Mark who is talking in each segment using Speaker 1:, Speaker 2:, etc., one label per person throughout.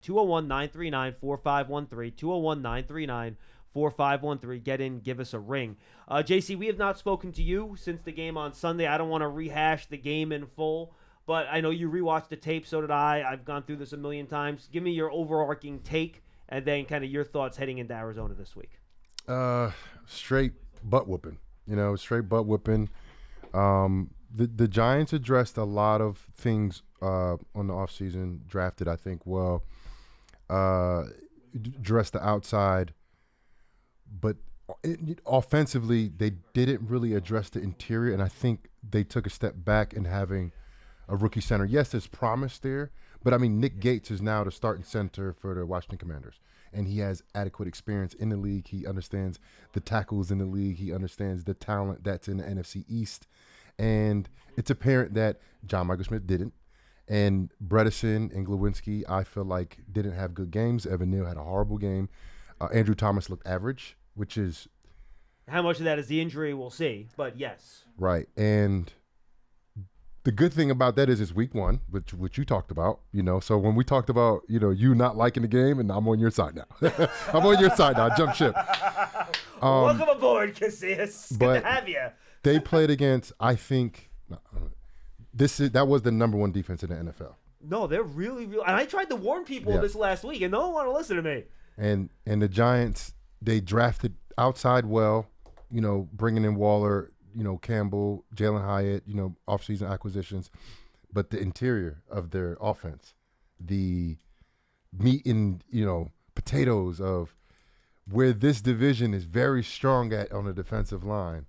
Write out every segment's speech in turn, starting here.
Speaker 1: 201-939-4513, 201-939-4513. Get in, give us a ring. JC, we have not spoken to you since the game on Sunday. I don't want to rehash the game in full, but I know you rewatched the tape, so did I. I've gone through this a million times. Give me your overarching take and then kind of your thoughts heading into Arizona this week.
Speaker 2: Straight butt whooping. Straight butt whooping. The Giants addressed a lot of things on the offseason, drafted, I think, well, addressed the outside, but offensively, they didn't really address the interior, and I think they took a step back in having a rookie center. Yes, there's promise there, but, I mean, Nick Gates is now the starting center for the Washington Commanders, and he has adequate experience in the league. He understands the tackles in the league. He understands the talent that's in the NFC East. And it's apparent that John Michael Schmidt didn't. And Bredesen and Glowinski, I feel like, didn't have good games. Evan Neal had a horrible game. Andrew Thomas looked average, which is...
Speaker 1: How much of that is the injury, we'll see. But yes.
Speaker 2: Right. And the good thing about that is it's week one, which you talked about. So when we talked about, you not liking the game, and I'm on your side now. I'm on your side now. Jump ship.
Speaker 1: Welcome aboard, Casillas. Good to have you.
Speaker 2: They played against, I think, that was the number one defense in the NFL.
Speaker 1: No, they're really. And I tried to warn people this last week, and no one wanted to listen to me.
Speaker 2: And the Giants, they drafted outside well, bringing in Waller, Campbell, Jalen Hyatt, offseason acquisitions. But the interior of their offense, the meat and, potatoes of where this division is very strong at on the defensive line,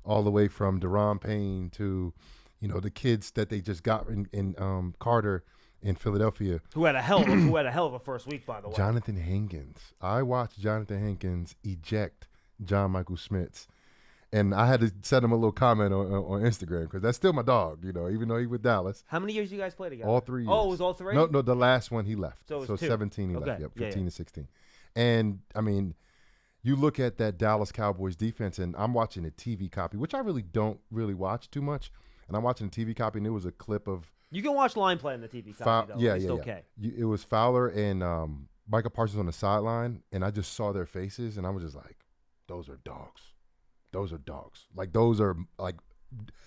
Speaker 2: all the way from Deron Payne to, the kids that they just got in Carter in Philadelphia.
Speaker 1: Who had a hell of a first week, by the way.
Speaker 2: Jonathan Hankins. I watched Jonathan Hankins eject John Michael Schmitz. And I had to send him a little comment on Instagram because that's still my dog, even though he with Dallas.
Speaker 1: How many years you guys play together?
Speaker 2: All 3 years.
Speaker 1: Oh, it was all 3?
Speaker 2: No, the last one he left.
Speaker 1: So it was 2.
Speaker 2: 17 he left. Yep, 15 and 16. And, I mean, you look at that Dallas Cowboys defense, and I'm watching a TV copy, which I really don't watch too much. And I'm watching a TV copy, and it was a clip of –
Speaker 1: You can watch line play in the TV copy, though.
Speaker 2: Yeah,
Speaker 1: it's
Speaker 2: yeah.
Speaker 1: Okay.
Speaker 2: It was Fowler and Micah Parsons on the sideline, and I just saw their faces, and I was just like, those are dogs. Those are dogs. Like, those are, like,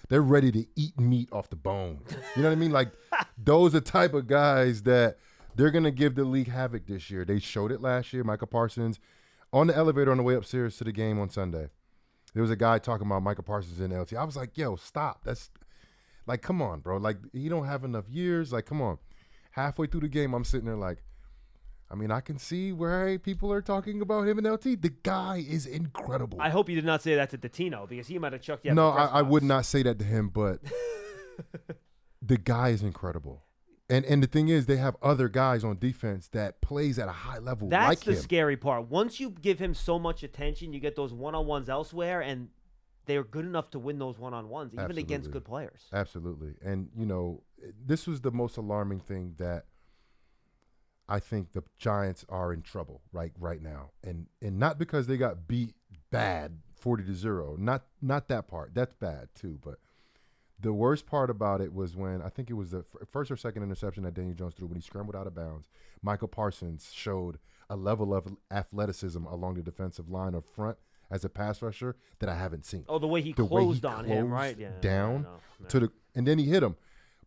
Speaker 2: they're ready to eat meat off the bone. You know what I mean? Like, those are the type of guys that they're going to give the league havoc this year. They showed it last year, Micah Parsons. On the elevator on the way upstairs to the game on Sunday, there was a guy talking about Micah Parsons in LT. I was like, yo, stop. That's, like, come on, bro. Like, you don't have enough years. Like, come on. Halfway through the game, I'm sitting there like, I mean, I can see where people are talking about him in LT. The guy is incredible.
Speaker 1: I hope you did not say that to Tino because he might have chucked you out.
Speaker 2: No, I would not say that to him, but the guy is incredible. And the thing is, they have other guys on defense that plays at a high level like him.
Speaker 1: That's the scary part. Once you give him so much attention, you get those one-on-ones elsewhere, and they're good enough to win those one-on-ones, even against good players.
Speaker 2: Absolutely. And, this was the most alarming thing that I think the Giants are in trouble right now. And not because they got beat bad 40-0. Not that part. That's bad too, but the worst part about it was when I think it was the first or second interception that Daniel Jones threw when he scrambled out of bounds. Michael Parsons showed a level of athleticism along the defensive line up front as a pass rusher that I haven't seen.
Speaker 1: Oh, the way he closed on him, right? Yeah,
Speaker 2: down to the, and then he hit him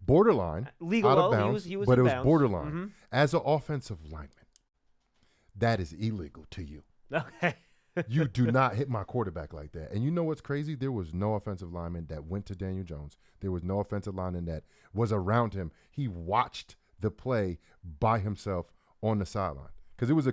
Speaker 2: borderline
Speaker 1: legal
Speaker 2: out of bounds,
Speaker 1: he was
Speaker 2: but it was
Speaker 1: bounds.
Speaker 2: borderline.
Speaker 1: Mm-hmm.
Speaker 2: As an offensive lineman, that is illegal to you.
Speaker 1: Okay.
Speaker 2: You do not hit my quarterback like that. And you know what's crazy? There was no offensive lineman that went to Daniel Jones. There was no offensive lineman that was around him. He watched the play by himself on the sideline because it was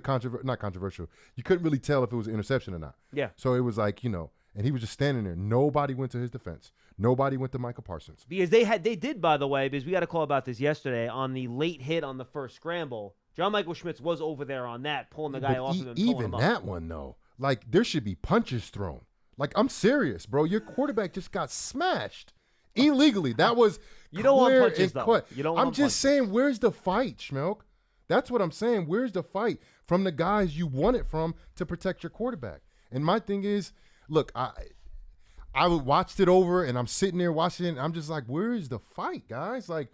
Speaker 2: not controversial. You couldn't really tell if it was an interception or not.
Speaker 1: Yeah.
Speaker 2: So it was like, and he was just standing there. Nobody went to his defense. Nobody went to Michael Parsons.
Speaker 1: Because they did, by the way, because we got a call about this yesterday on the late hit on the first scramble. John Michael Schmitz was over there on that, pulling the guy off of him.
Speaker 2: Even that one, though. Like, there should be punches thrown. Like, I'm serious, bro. Your quarterback just got smashed illegally. That was
Speaker 1: you don't want punches, though. You don't want
Speaker 2: I'm just saying, where's the fight, Schmeelk? That's what I'm saying. Where's the fight from the guys you want it from to protect your quarterback? And my thing is, look, I watched it over, and I'm sitting there watching it, and I'm just like, where is the fight, guys? Like,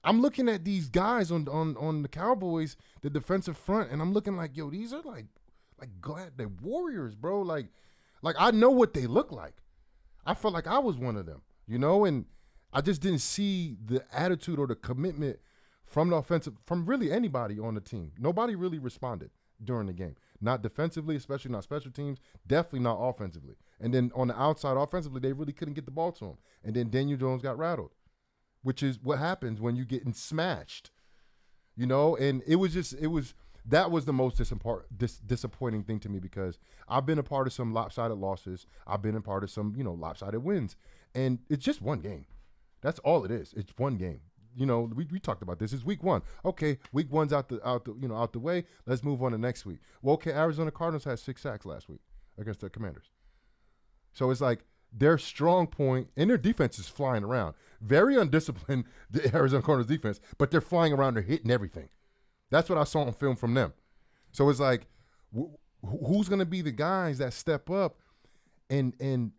Speaker 2: I'm looking at these guys on the Cowboys, the defensive front, and I'm looking like, yo, these are like glad they're warriors, bro. Like I know what they look like. I felt like I was one of them, and I just didn't see the attitude or the commitment from the offensive, from really anybody on the team. Nobody really responded during the game. Not defensively, especially not special teams, definitely not offensively. And then on the outside offensively, they really couldn't get the ball to him. And then Daniel Jones got rattled, which is what happens when you're getting smashed, and that was the most disappointing thing to me, because I've been a part of some lopsided losses. I've been a part of some, lopsided wins, and it's just one game. That's all it is. It's one game. We talked about this. It's week one. Okay, week one's out the way. Let's move on to next week. Well, okay, Arizona Cardinals had 6 sacks last week against the Commanders. So it's like their strong point, and their defense is flying around. Very undisciplined, the Arizona Cardinals defense, but they're flying around. They're hitting everything. That's what I saw on film from them. So it's like, who's going to be the guys that step up and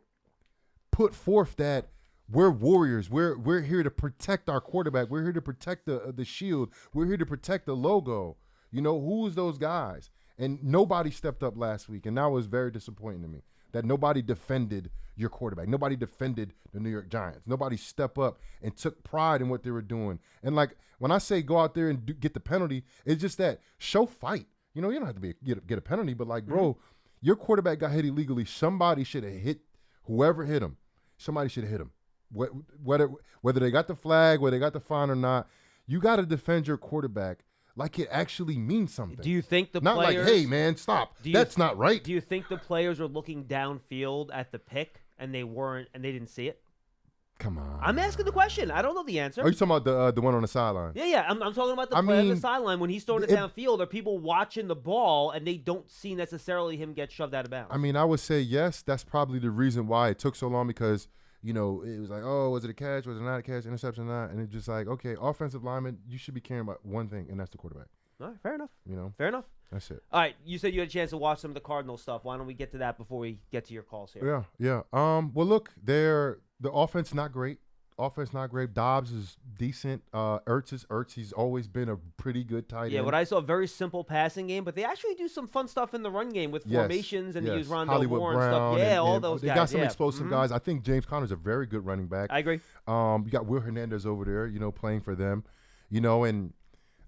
Speaker 2: put forth that we're warriors. We're here to protect our quarterback. We're here to protect the shield. We're here to protect the logo. Who's those guys? And nobody stepped up last week, and that was very disappointing to me. That nobody defended your quarterback. Nobody defended the New York Giants. Nobody stepped up and took pride in what they were doing. And like when I say go out there and get the penalty, it's just that show fight. You don't have to get a penalty, but like, bro, your quarterback got hit illegally. Somebody should have hit whoever hit him. Somebody should have hit him. Whether they got the flag, whether they got the fine or not, you got to defend your quarterback like it actually means something.
Speaker 1: Do you think the
Speaker 2: not
Speaker 1: players...
Speaker 2: Not like, hey, man, stop. That's not right.
Speaker 1: Do you think the players were looking downfield at the pick and they didn't see it?
Speaker 2: Come on.
Speaker 1: I'm asking the question. I don't know the answer.
Speaker 2: Are you talking about the one on the sideline?
Speaker 1: Yeah. I'm talking about the play on the sideline when he's throwing it downfield. Are people watching the ball and they don't see necessarily him get shoved out of bounds?
Speaker 2: I mean, I would say yes. That's probably the reason why it took so long, because it was like, oh, was it a catch? Was it not a catch? Interception, not? And it's just like, okay, offensive lineman, you should be caring about one thing, and that's the quarterback.
Speaker 1: All right, fair enough. Fair enough.
Speaker 2: That's it.
Speaker 1: All right, you said you had a chance to watch some of the Cardinals stuff. Why don't we get to that before we get to your calls here?
Speaker 2: Yeah. Well, look, the offense not great. Dobbs is decent. Ertz. He's always been a pretty good tight end.
Speaker 1: Yeah, what I saw, a very simple passing game, but they actually do some fun stuff in the run game with formations and they use Rondell Moore and stuff. Yeah, all those guys.
Speaker 2: They got some explosive guys. I think James Conner's a very good running back.
Speaker 1: I agree.
Speaker 2: You got Will Hernandez over there, playing for them. And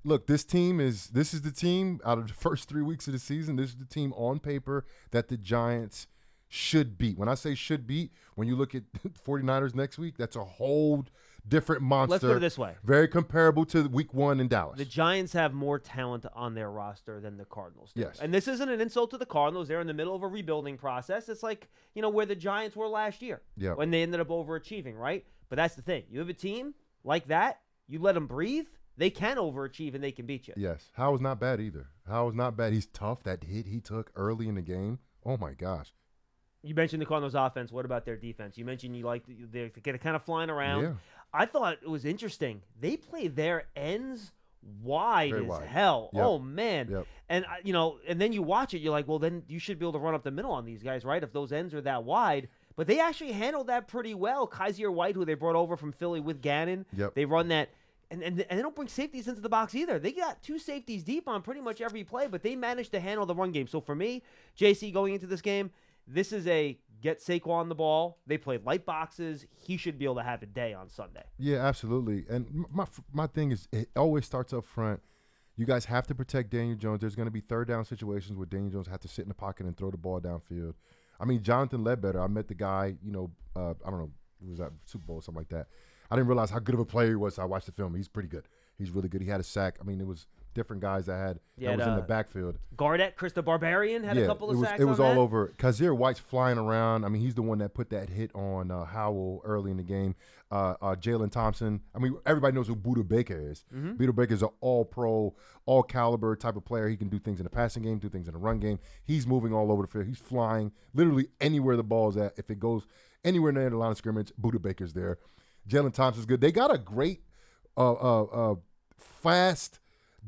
Speaker 2: look, this is the team out of the first 3 weeks of the season. This is the team on paper that the Giants should beat. When I say should beat, when you look at 49ers next week, that's a whole different monster.
Speaker 1: Let's put it this way.
Speaker 2: Very comparable to week 1 in Dallas.
Speaker 1: The Giants have more talent on their roster than the Cardinals do.
Speaker 2: Yes.
Speaker 1: And this isn't an insult to the Cardinals. They're in the middle of a rebuilding process. It's like, where the Giants were last year when they ended up overachieving, right? But that's the thing. You have a team like that, you let them breathe, they can overachieve and they can beat you.
Speaker 2: Yes. Howe was not bad either. He's tough. That hit he took early in the game, oh my gosh.
Speaker 1: You mentioned the Cardinals' offense. What about their defense? You mentioned you like they get kind of flying around.
Speaker 2: Yeah.
Speaker 1: I thought it was interesting. They play their ends wide hell.
Speaker 2: Yep.
Speaker 1: Oh man.
Speaker 2: Yep.
Speaker 1: And and then you watch it. You're like, well, then you should be able to run up the middle on these guys, right? If those ends are that wide. But they actually handled that pretty well. Kaiser White, who they brought over from Philly with Gannon, they run that. And they don't bring safeties into the box either. They got 2 safeties deep on pretty much every play, but they managed to handle the run game. So for me, JC, going into this game, this is a get Saquon the ball. They played light boxes. He should be able to have a day on Sunday.
Speaker 2: Yeah, absolutely. And my thing is, it always starts up front. You guys have to protect Daniel Jones. There's going to be third down situations where Daniel Jones has to sit in the pocket and throw the ball downfield. I mean, Jonathan Ledbetter, I met the guy, I don't know, it was at Super Bowl or something like that. I didn't realize how good of a player he was. So I watched the film. He's pretty good. He's really good. He had a sack. I mean, it was different guys that was in the backfield.
Speaker 1: Gardette, Chris the Barbarian had a couple of sacks.
Speaker 2: It was all over. Kaiser White's flying around. I mean, he's the one that put that hit on Howell early in the game. Jalen Thompson. I mean, everybody knows who Buda Baker is. Mm-hmm. Buda Baker is an all-pro, all-caliber type of player. He can do things in the passing game, do things in the run game. He's moving all over the field. He's flying literally anywhere the ball's at. If it goes anywhere near the line of scrimmage, Buda Baker's there. Jalen Thompson's good. They got a great, fast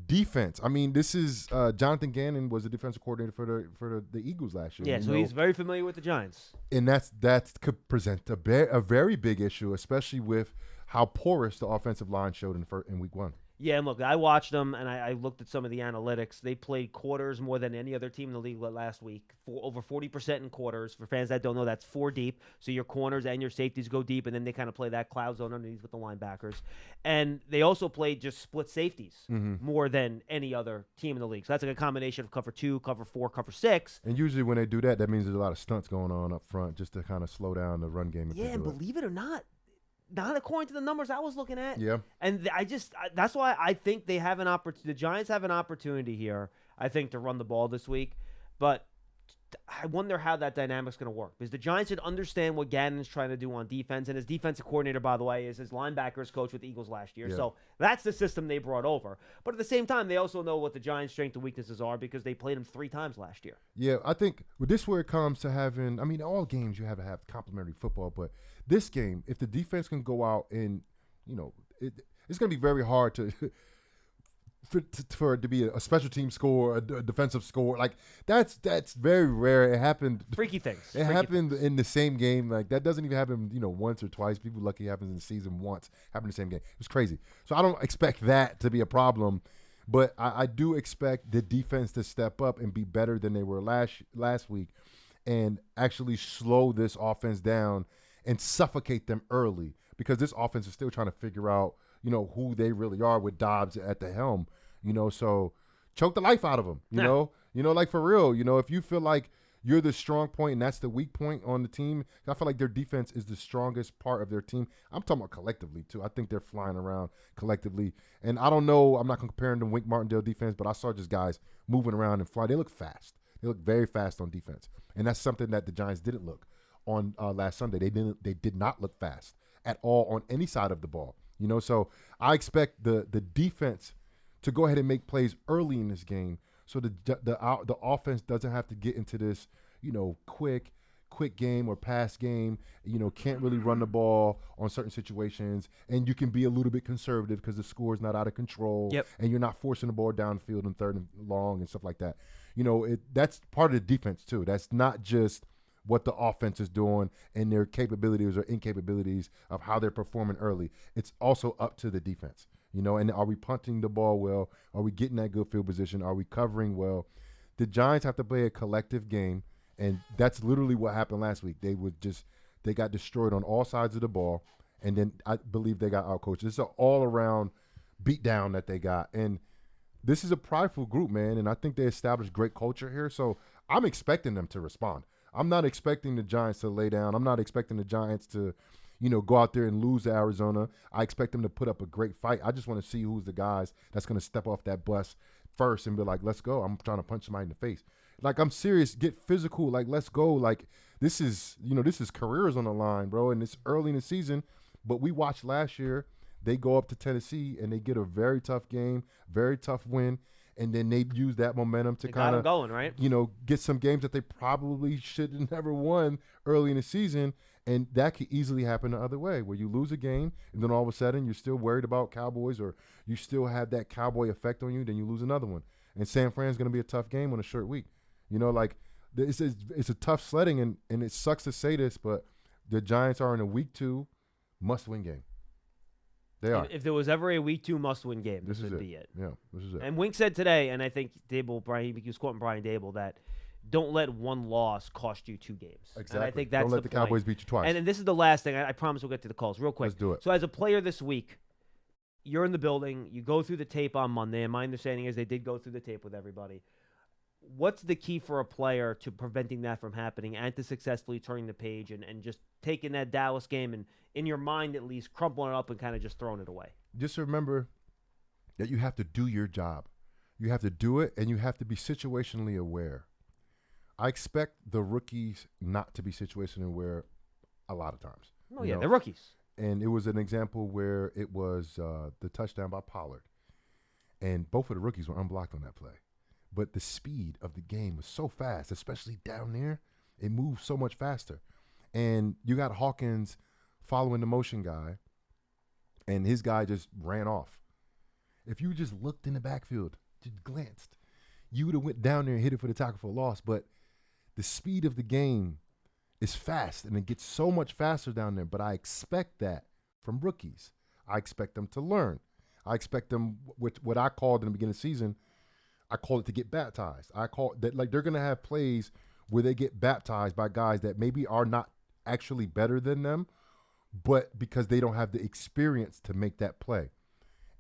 Speaker 2: defense. I mean, this is Jonathan Gannon was the defensive coordinator for the Eagles last year.
Speaker 1: Yeah, so he's very familiar with the Giants.
Speaker 2: And that could present a very big issue, especially with how porous the offensive line showed in week 1.
Speaker 1: Yeah, and look, I watched them, and I looked at some of the analytics. They played quarters more than any other team in the league last week, over 40% in quarters. For fans that don't know, that's 4 deep. So your corners and your safeties go deep, and then they kind of play that cloud zone underneath with the linebackers. And they also played just split safeties more than any other team in the league. So that's like a combination of cover 2, cover 4, cover 6.
Speaker 2: And usually when they do that, that means there's a lot of stunts going on up front just to kind of slow down the run game.
Speaker 1: Yeah, and believe it or not according to the numbers I was looking at.
Speaker 2: Yeah.
Speaker 1: And that's why I think they have an opportunity. The Giants have an opportunity here, I think, to run the ball this week. But I wonder how that dynamic's going to work, because the Giants should understand what Gannon's trying to do on defense. And his defensive coordinator, by the way, is his linebackers coach with the Eagles last year.
Speaker 2: Yeah.
Speaker 1: So that's the system they brought over. But at the same time, they also know what the Giants' strengths and weaknesses are, because they played them 3 times last year.
Speaker 2: Yeah, I think this is where it comes to having, I mean, all games you have to have complementary football, but this game, if the defense can go out and, it's going to be very hard for it to be a special team score, a defensive score. Like, that's very rare. It happened.
Speaker 1: Freaky things.
Speaker 2: It happened in the same game. Like, that doesn't even happen, once or twice. People lucky it happens in the season once. Happened in the same game. It was crazy. So I don't expect that to be a problem. But I do expect the defense to step up and be better than they were last week, and actually slow this offense down and suffocate them early, because this offense is still trying to figure out, who they really are with Dobbs at the helm, so choke the life out of them, like for real, if you feel like you're the strong point and that's the weak point on the team, I feel like their defense is the strongest part of their team. I'm talking about collectively too. I think they're flying around collectively, and I don't know, I'm not comparing the Wink Martindale defense, but I saw just guys moving around and fly. They look fast. They look very fast on defense, and that's something that the Giants didn't look on last Sunday. They did not look fast at all on any side of the ball. So I expect the defense to go ahead and make plays early in this game, so the offense doesn't have to get into this, quick game or pass game. Can't really run the ball on certain situations, and you can be a little bit conservative because the score is not out of control.
Speaker 1: Yep. And
Speaker 2: you're not forcing the ball downfield in 3rd and long and stuff like that. That's part of the defense too. That's not just what the offense is doing and their capabilities or incapabilities of how they're performing early. It's also up to the defense, and are we punting the ball well? Are we getting that good field position? Are we covering well? The Giants have to play a collective game, and that's literally what happened last week. They got destroyed on all sides of the ball, and then I believe they got outcoached. It's an all-around beatdown that they got, and this is a prideful group, man, and I think they established great culture here, so I'm expecting them to respond. I'm not expecting the Giants to lay down. I'm not expecting the Giants to, go out there and lose to Arizona. I expect them to put up a great fight. I just want to see who's the guys that's going to step off that bus first and be like, let's go. I'm trying to punch somebody in the face. Like, I'm serious. Get physical. Like, let's go. Like, this is careers on the line, bro, and it's early in the season. But we watched last year, they go up to Tennessee and they get a very tough game, very tough win. And then they use that momentum to kind of
Speaker 1: going, right?
Speaker 2: Get some games that they probably should have never won early in the season. And that could easily happen the other way, where you lose a game and then all of a sudden you're still worried about Cowboys, or you still have that Cowboy effect on you, then you lose another one. And San Fran's going to be a tough game on a short week. It's a tough sledding, and it sucks to say this, but the Giants are in a week 2 must-win game. They are.
Speaker 1: If there was ever a week 2 must-win game, this would be it.
Speaker 2: Yeah, this is it.
Speaker 1: And Wink said today, and I think he was quoting Brian Dable, that don't let one loss cost you 2 games.
Speaker 2: Exactly.
Speaker 1: And I think that's
Speaker 2: don't let the
Speaker 1: point.
Speaker 2: Cowboys beat you twice.
Speaker 1: And this is the last thing. I promise we'll get to the calls real quick.
Speaker 2: Let's do it.
Speaker 1: So as a player this week, you're in the building. You go through the tape on Monday, and my understanding is they did go through the tape with everybody. What's the key for a player to preventing that from happening and to successfully turning the page and just taking that Dallas game and, in your mind at least, crumpling it up and kind of just throwing it away?
Speaker 2: Just remember that you have to do your job. You have to do it, and you have to be situationally aware. I expect the rookies not to be situationally aware a lot of times.
Speaker 1: Oh, yeah, they're rookies.
Speaker 2: And it was an example where it was the touchdown by Pollard. And both of the rookies were unblocked on that play. But the speed of the game was so fast, especially down there. It moved so much faster. And you got Hawkins following the motion guy, and his guy just ran off. If you just looked in the backfield, just glanced, you would have went down there and hit it for the tackle for a loss. But the speed of the game is fast, and it gets so much faster down there. But I expect that from rookies. I expect them to learn. I expect them, what I called in the beginning of the season, I call it to get baptized. I call that like they're going to have plays where they get baptized by guys that maybe are not actually better than them, but because they don't have the experience to make that play.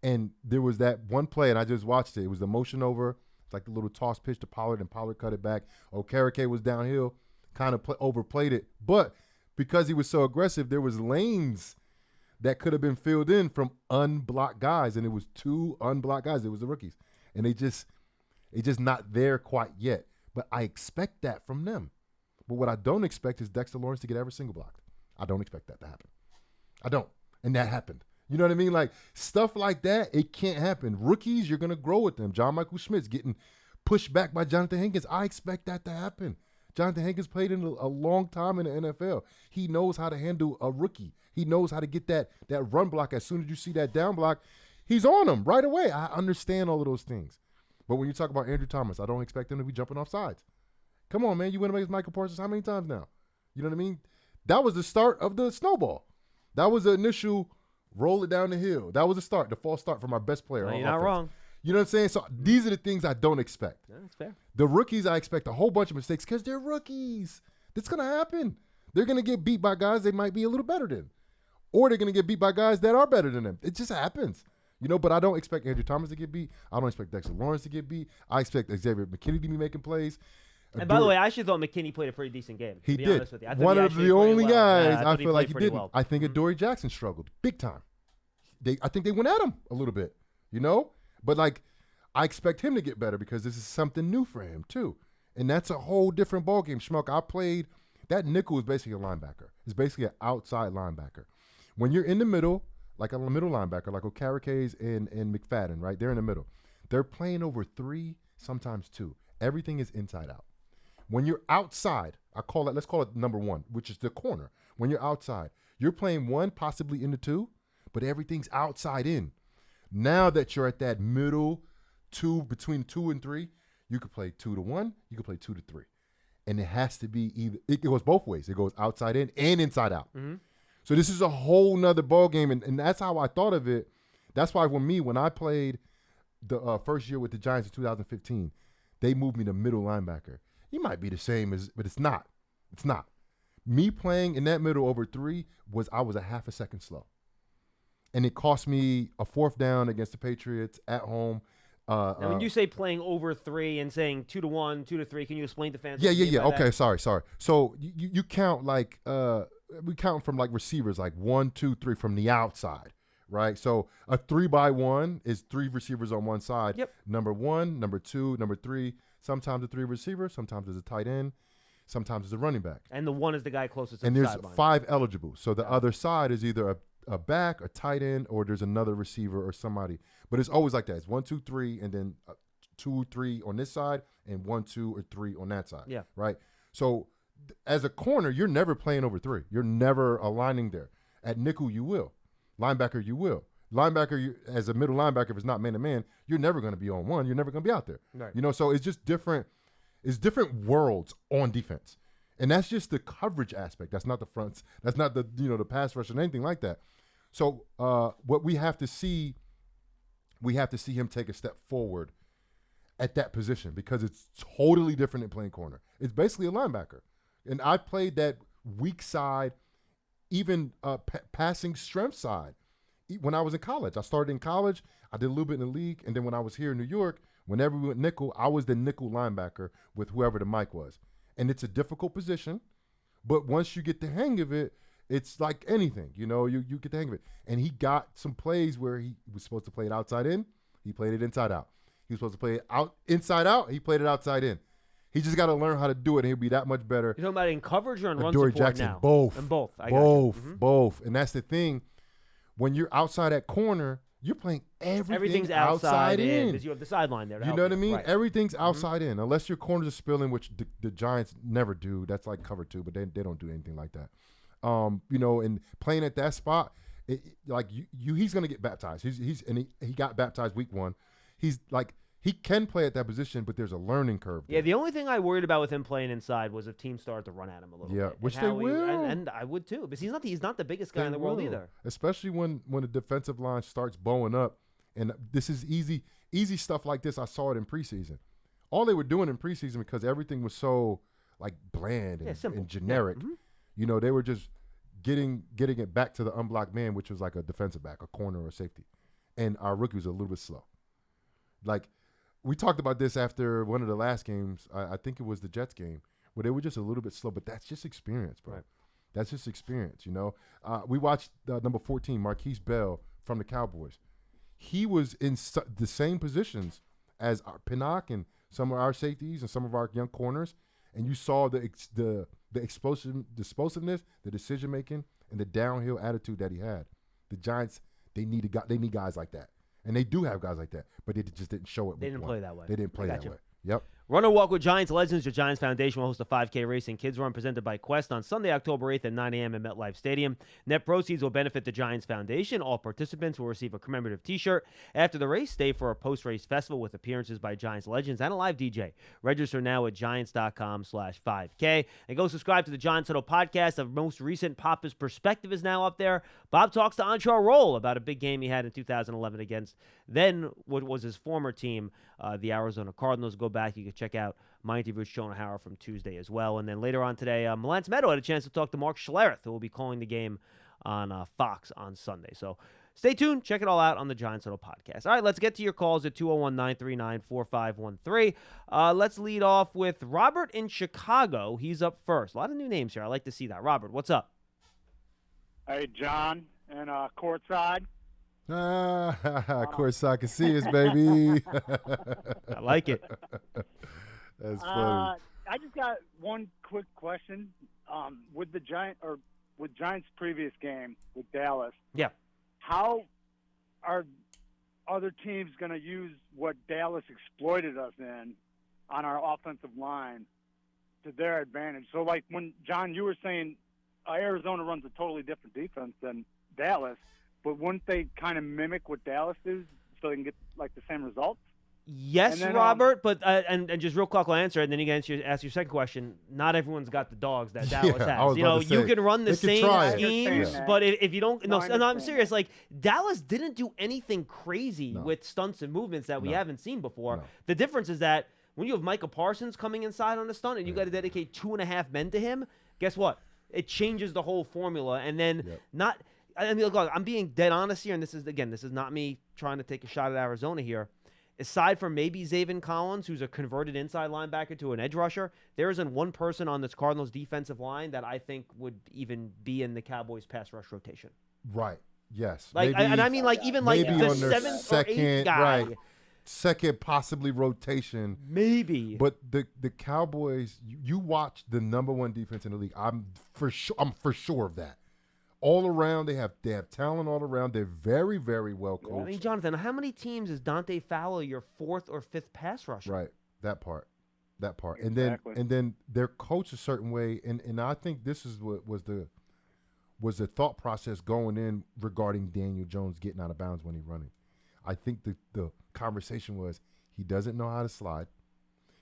Speaker 2: And there was that one play, and I just watched it. It was the motion over. It's like the little toss pitch to Pollard, and Pollard cut it back. Okereke was downhill, kind of overplayed it. But because he was so aggressive, there was lanes that could have been filled in from unblocked guys, and it was 2 unblocked guys. It was the rookies. And they just not there quite yet. But I expect that from them. But what I don't expect is Dexter Lawrence to get every single block. I don't expect that to happen. I don't. And that happened. You know what I mean? Like, stuff like that, it can't happen. Rookies, you're going to grow with them. John Michael Schmidt's getting pushed back by Jonathan Hankins. I expect that to happen. Jonathan Hankins played in a long time in the NFL. He knows how to handle a rookie. He knows how to get that run block. As soon as you see that down block, he's on him right away. I understand all of those things. But when you talk about Andrew Thomas, I don't expect him to be jumping off sides. Come on, man. You went against Michael Parsons how many times now? You know what I mean? That was the start of the snowball. That was the initial roll it down the hill. That was the start, the false start from our best player.
Speaker 1: No, you're not wrong.
Speaker 2: You know what I'm saying? So these are the things I don't expect.
Speaker 1: Yeah, that's fair.
Speaker 2: The rookies, I expect a whole bunch of mistakes because they're rookies. That's going to happen. They're going to get beat by guys they might be a little better than. Or they're going to get beat by guys that are better than them. It just happens. You know, but I don't expect Andrew Thomas to get beat. I don't expect Dexter Lawrence to get beat. I expect Xavier McKinney to be making plays.
Speaker 1: And by the way, I actually thought McKinney played a pretty decent game.
Speaker 2: He
Speaker 1: be
Speaker 2: did.
Speaker 1: honest with you.
Speaker 2: One of the only guys I feel like he didn't.
Speaker 1: Well.
Speaker 2: I think Adoree Jackson struggled big time. I think they went at him a little bit, you know? But, like, I expect him to get better because this is something new for him, too. And that's a whole different ballgame. Schmeelk, I played – that nickel is basically a linebacker. It's basically an outside linebacker. When you're in the middle, like a middle linebacker, like Okereke and McFadden, right? They're in the middle. They're playing over 3, sometimes 2. Everything is inside out. When you're outside, let's call it number 1, which is the corner. When you're outside, you're playing 1, possibly into 2, but everything's outside in. Now that you're at that middle 2, between 2 and 3, you could play 2 to 1, you could play 2 to 3. And it has to be either, it goes both ways. It goes outside in and inside out. Mm-hmm. So this is a whole nother ball game, and that's how I thought of it. That's why when I played the first year with the Giants in 2015, they moved me to middle linebacker. You might be the same but it's not. It's not. Me playing in that middle over 3 I was a half a second slow. And it cost me a 4th down against the Patriots at home.
Speaker 1: Now, when you say playing over 3 and saying 2 to 1, 2 to 3, can you explain to fans?
Speaker 2: Yeah. Okay, sorry. So you count like we count from like receivers like 1, 2, 3 from the outside, right? So a 3-by-1 is 3 receivers on one side.
Speaker 1: Yep.
Speaker 2: Number 1, number 2, number 3. Sometimes a 3 receiver. Sometimes there's a tight end. Sometimes it's a running back.
Speaker 1: And the 1 is the guy closest to
Speaker 2: the sideline. And
Speaker 1: there's
Speaker 2: 5 eligible. So the other side is either a back, a tight end, or there's another receiver or somebody. But it's always like that. It's 1, 2, 3, and then 2, 3 on this side, and 1, 2, or 3 on that side.
Speaker 1: Yeah.
Speaker 2: Right. So as a corner, you're never playing over 3. You're never aligning there. At nickel, you will. Linebacker, you will. Linebacker, as a middle linebacker, if it's not man-to-man, you're never going to be on 1. You're never going to be out there.
Speaker 1: Right.
Speaker 2: You know, so it's just different. It's different worlds on defense. And that's just the coverage aspect. That's not the fronts. That's not the the pass rush or anything like that. So what we have to see him take a step forward at that position because it's totally different than playing corner. It's basically a linebacker. And I played that weak side, even passing strength side when I was in college. I started in college. I did a little bit in the league. And then when I was here in New York, whenever we went nickel, I was the nickel linebacker with whoever the mic was. And it's a difficult position. But once you get the hang of it, it's like anything, you get the hang of it. And he got some plays where he was supposed to play it outside in. He played it inside out. He was supposed to play it inside out. He played it outside in. He just got to learn how to do it, and he'll be that much better.
Speaker 1: You're talking about in coverage or in run
Speaker 2: Adoree
Speaker 1: support
Speaker 2: Jackson,
Speaker 1: now?
Speaker 2: Both.
Speaker 1: And both.
Speaker 2: Both. And that's the thing. When you're outside that corner, you're playing everything's outside in.
Speaker 1: Because you have the sideline there.
Speaker 2: You know what I mean?
Speaker 1: Right.
Speaker 2: Everything's outside in. Unless your corners are spilling, which the Giants never do. That's like cover 2, but they don't do anything like that. And playing at that spot, he's going to get baptized. He got baptized week 1. he can play at that position, but there's a learning curve there.
Speaker 1: Yeah, the only thing I worried about with him playing inside was if teams started to run at him a little bit.
Speaker 2: Which
Speaker 1: and
Speaker 2: they
Speaker 1: how
Speaker 2: will.
Speaker 1: And I would too, because he's not the biggest guy in the world either.
Speaker 2: Especially when the defensive line starts bowing up. And this is easy stuff like this. I saw it in preseason. All they were doing in preseason, because everything was so like bland and generic.
Speaker 1: Yeah. Mm-hmm.
Speaker 2: You know, they were just getting it back to the unblocked man, which was like a defensive back, a corner or a safety. And our rookie was a little bit slow. Like, we talked about this after one of the last games. I think it was the Jets game, where they were just a little bit slow. But that's just experience, bro. Right. That's just experience, you know. We watched number 14, Marquise Bell from the Cowboys. He was in the same positions as Pinnock and some of our safeties and some of our young corners, and you saw the explosiveness, the decision making, and the downhill attitude that he had. The Giants, they need guys like that, and they do have guys like that, but they just didn't show it.
Speaker 1: They didn't play that way.
Speaker 2: They didn't play that way. Yep.
Speaker 1: Run or walk with Giants Legends. The Giants Foundation will host a 5K racing kids run presented by Quest on Sunday, October 8th at 9 a.m. at MetLife Stadium. Net proceeds will benefit the Giants Foundation. All participants will receive a commemorative T-shirt. After the race, stay for a post-race festival with appearances by Giants Legends and a live DJ. Register now at giants.com/5K. And go subscribe to the Giants Huddle podcast. The most recent Papa's Perspective is now up there. Bob talks to Antrell Roll about a big game he had in 2011 against then what was his former team, the Arizona Cardinals. Go back. You can check out my interview with Jonah Howard from Tuesday as well. And then later on today, Malance Meadow had a chance to talk to Mark Schlereth, who will be calling the game on Fox on Sunday. So stay tuned. Check it all out on the Giants Huddle podcast. All right, let's get to your calls at 201-939-4513. Let's lead off with Robert in Chicago. He's up first. A lot of new names here. I like to see that. Robert, what's up?
Speaker 3: Hey, John, and courtside.
Speaker 2: Courtside Casillas, baby.
Speaker 1: I like it.
Speaker 2: That's funny.
Speaker 3: I just got one quick question. With Giants' previous game with Dallas,
Speaker 1: yeah,
Speaker 3: how are other teams going to use what Dallas exploited us in on our offensive line to their advantage? So, like when John, you were saying Arizona runs a totally different defense than Dallas. But wouldn't they kind of mimic what Dallas is so they can get, like, the same results?
Speaker 1: Yes, then, Robert, but and just real quick, I'll answer it, and then you can ask your second question. Not everyone's got the dogs that Dallas has. You know, you can run the same schemes, but if you don't – no, I'm serious. Like, Dallas didn't do anything crazy with stunts and movements that we haven't seen before. No. The difference is that when you have Micah Parsons coming inside on a stunt and you got to dedicate 2.5 men to him, guess what? It changes the whole formula, and then not – I mean, look, I'm being dead honest here, and this is not me trying to take a shot at Arizona here. Aside from maybe Zaven Collins, who's a converted inside linebacker to an edge rusher, there isn't one person on this Cardinals defensive line that I think would even be in the Cowboys pass rush rotation.
Speaker 2: Right. Yes.
Speaker 1: Like,
Speaker 2: maybe,
Speaker 1: and I mean, like, even like the seventh or eighth guy.
Speaker 2: Right. Second, possibly rotation.
Speaker 1: Maybe.
Speaker 2: But the Cowboys, you watch the number one defense in the league. I'm for sure of that. All around, they have talent all around. They're very, very well coached.
Speaker 1: I mean, Jonathan, how many teams is Dante Fowler your fourth or fifth pass rusher?
Speaker 2: Right, that part,
Speaker 3: exactly.
Speaker 2: and then they're coached a certain way, and I think this is what was the thought process going in regarding Daniel Jones getting out of bounds when he's running. I think the conversation was he doesn't know how to slide,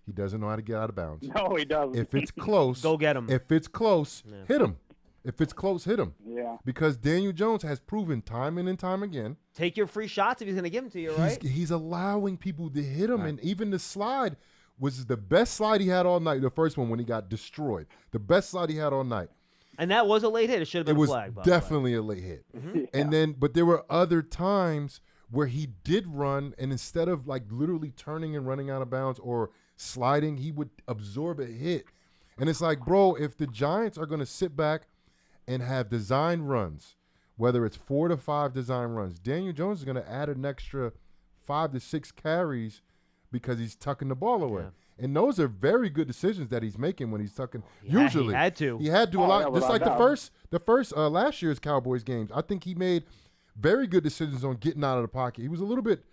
Speaker 2: he doesn't know how to get out of bounds.
Speaker 3: No, he doesn't.
Speaker 2: If it's close,
Speaker 1: go get him.
Speaker 2: If it's close, hit him. If it's close, hit him.
Speaker 3: Yeah.
Speaker 2: Because Daniel Jones has proven time and time again.
Speaker 1: Take your free shots if he's going to give them to you, right?
Speaker 2: He's allowing people to hit him. Right. And even the slide was the best slide he had all night, the first one when he got destroyed. The best slide he had all night.
Speaker 1: And that was a late hit. It should have been a flag.
Speaker 2: It was definitely a late hit.
Speaker 1: Mm-hmm.
Speaker 3: Yeah.
Speaker 2: And then, but there were other times where he did run, and instead of like literally turning and running out of bounds or sliding, he would absorb a hit. And it's like, bro, if the Giants are going to sit back and have design runs, whether it's 4 to 5 design runs, Daniel Jones is going to add an extra 5 to 6 carries because he's tucking the ball away. Yeah. And those are very good decisions that he's making when he's tucking.
Speaker 1: Yeah,
Speaker 2: usually,
Speaker 1: he had to
Speaker 2: a lot. Yeah, just like the first last year's Cowboys games. I think he made very good decisions on getting out of the pocket. He was a little bit,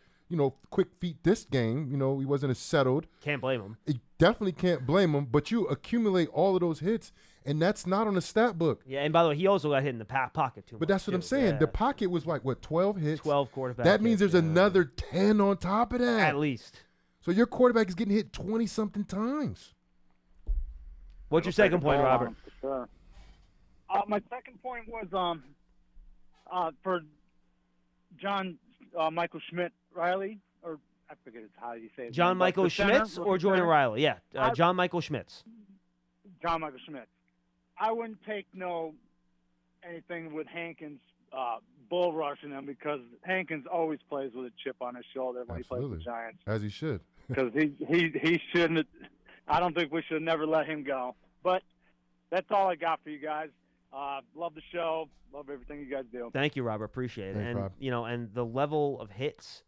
Speaker 2: quick feet this game. He wasn't as settled.
Speaker 1: Can't blame him.
Speaker 2: You definitely can't blame him. But you accumulate all of those hits, and that's not on the stat book.
Speaker 1: Yeah, and by the way, he also got hit in the pocket too much.
Speaker 2: But that's what I'm saying. Yeah. The pocket was like, 12 hits?
Speaker 1: 12 quarterback
Speaker 2: That means
Speaker 1: hits,
Speaker 2: there's another 10 on top of that.
Speaker 1: At least.
Speaker 2: So your quarterback is getting hit 20-something times.
Speaker 1: What's your second point, Robert?
Speaker 3: For sure. My second point was for John Michael Schmidt Riley, or I forget how you say it.
Speaker 1: John Michael Schmitz or Jordan Riley? Yeah, John Michael Schmitz.
Speaker 3: John Michael Schmidt. I wouldn't take anything with Hankins bull rushing him, because Hankins always plays with a chip on his shoulder when
Speaker 2: Absolutely.
Speaker 3: he plays the Giants.
Speaker 2: As he should.
Speaker 3: Because he shouldn't. I don't think we should never let him go. But that's all I got for you guys. Love the show. Love everything you guys do.
Speaker 1: Thank you, Robert. Appreciate it.
Speaker 2: Thanks,
Speaker 1: and
Speaker 2: Rob.
Speaker 1: and the level of hits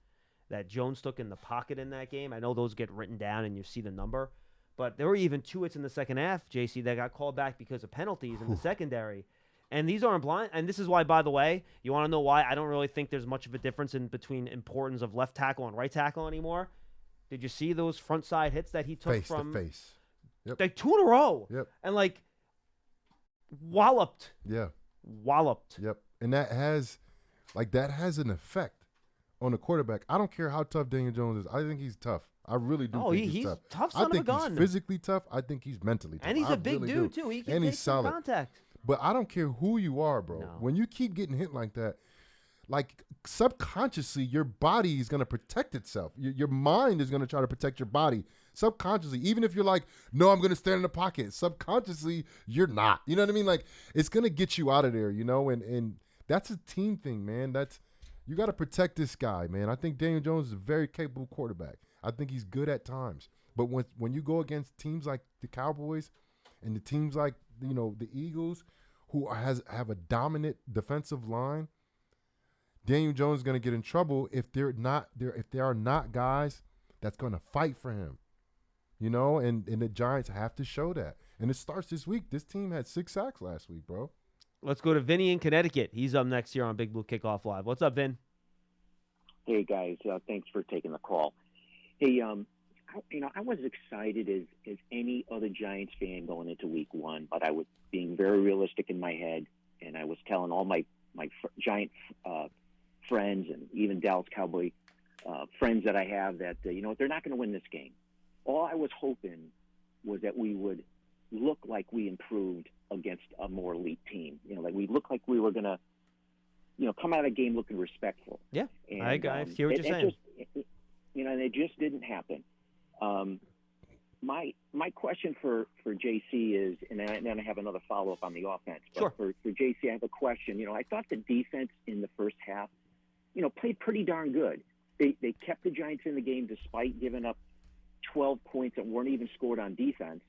Speaker 1: that Jones took in the pocket in that game, I know those get written down and you see the number, but there were even 2 hits in the second half, JC, that got called back because of penalties in the secondary. And these aren't blind. And this is why, by the way, you want to know why I don't really think there's much of a difference between importance of left tackle and right tackle anymore. Did you see those front side hits that he took
Speaker 2: Face
Speaker 1: from
Speaker 2: to face. Yep.
Speaker 1: like 2 in a row?
Speaker 2: Yep.
Speaker 1: And walloped.
Speaker 2: Yeah.
Speaker 1: Walloped.
Speaker 2: Yep. And that has an effect on the quarterback. I don't care how tough Daniel Jones is. I think he's tough. I really do think he's tough.
Speaker 1: Tough
Speaker 2: I
Speaker 1: son
Speaker 2: think
Speaker 1: of a gun.
Speaker 2: he's physically tough. I think he's mentally tough.
Speaker 1: And he's
Speaker 2: a
Speaker 1: a big dude, too. He can take some contact.
Speaker 2: But I don't care who you are, bro.
Speaker 1: No.
Speaker 2: When you keep getting hit like that, like subconsciously, your body is going to protect itself. Your mind is going to try to protect your body. Subconsciously, even if you're like, no, I'm going to stand in the pocket. Subconsciously, you're not. You know what I mean? Like, it's going to get you out of there, and that's a team thing, man. You got to protect this guy, man. I think Daniel Jones is a very capable quarterback. I think he's good at times. But when you go against teams like the Cowboys and the teams like, the Eagles, who have a dominant defensive line, Daniel Jones is going to get in trouble if there are not guys that's going to fight for him. And the Giants have to show that. And it starts this week. This team had 6 sacks last week, bro.
Speaker 1: Let's go to Vinny in Connecticut. He's up next year on Big Blue Kickoff Live. What's up, Vin?
Speaker 4: Hey, guys. Thanks for taking the call. Hey, I was excited as any other Giants fan going into week 1, but I was being very realistic in my head, and I was telling all my Giant friends and even Dallas Cowboy friends that I have that, they're not going to win this game. All I was hoping was that we would look like we improved against a more elite team. Like we look like we were going to, come out of the game looking respectful.
Speaker 1: Yeah,
Speaker 4: and,
Speaker 1: I hear what you're saying.
Speaker 4: And it just didn't happen. My question for JC is, and then I have another follow-up on the offense. But
Speaker 1: sure.
Speaker 4: For JC, I have a question. I thought the defense in the first half, played pretty darn good. They kept the Giants in the game despite giving up 12 points that weren't even scored on defense.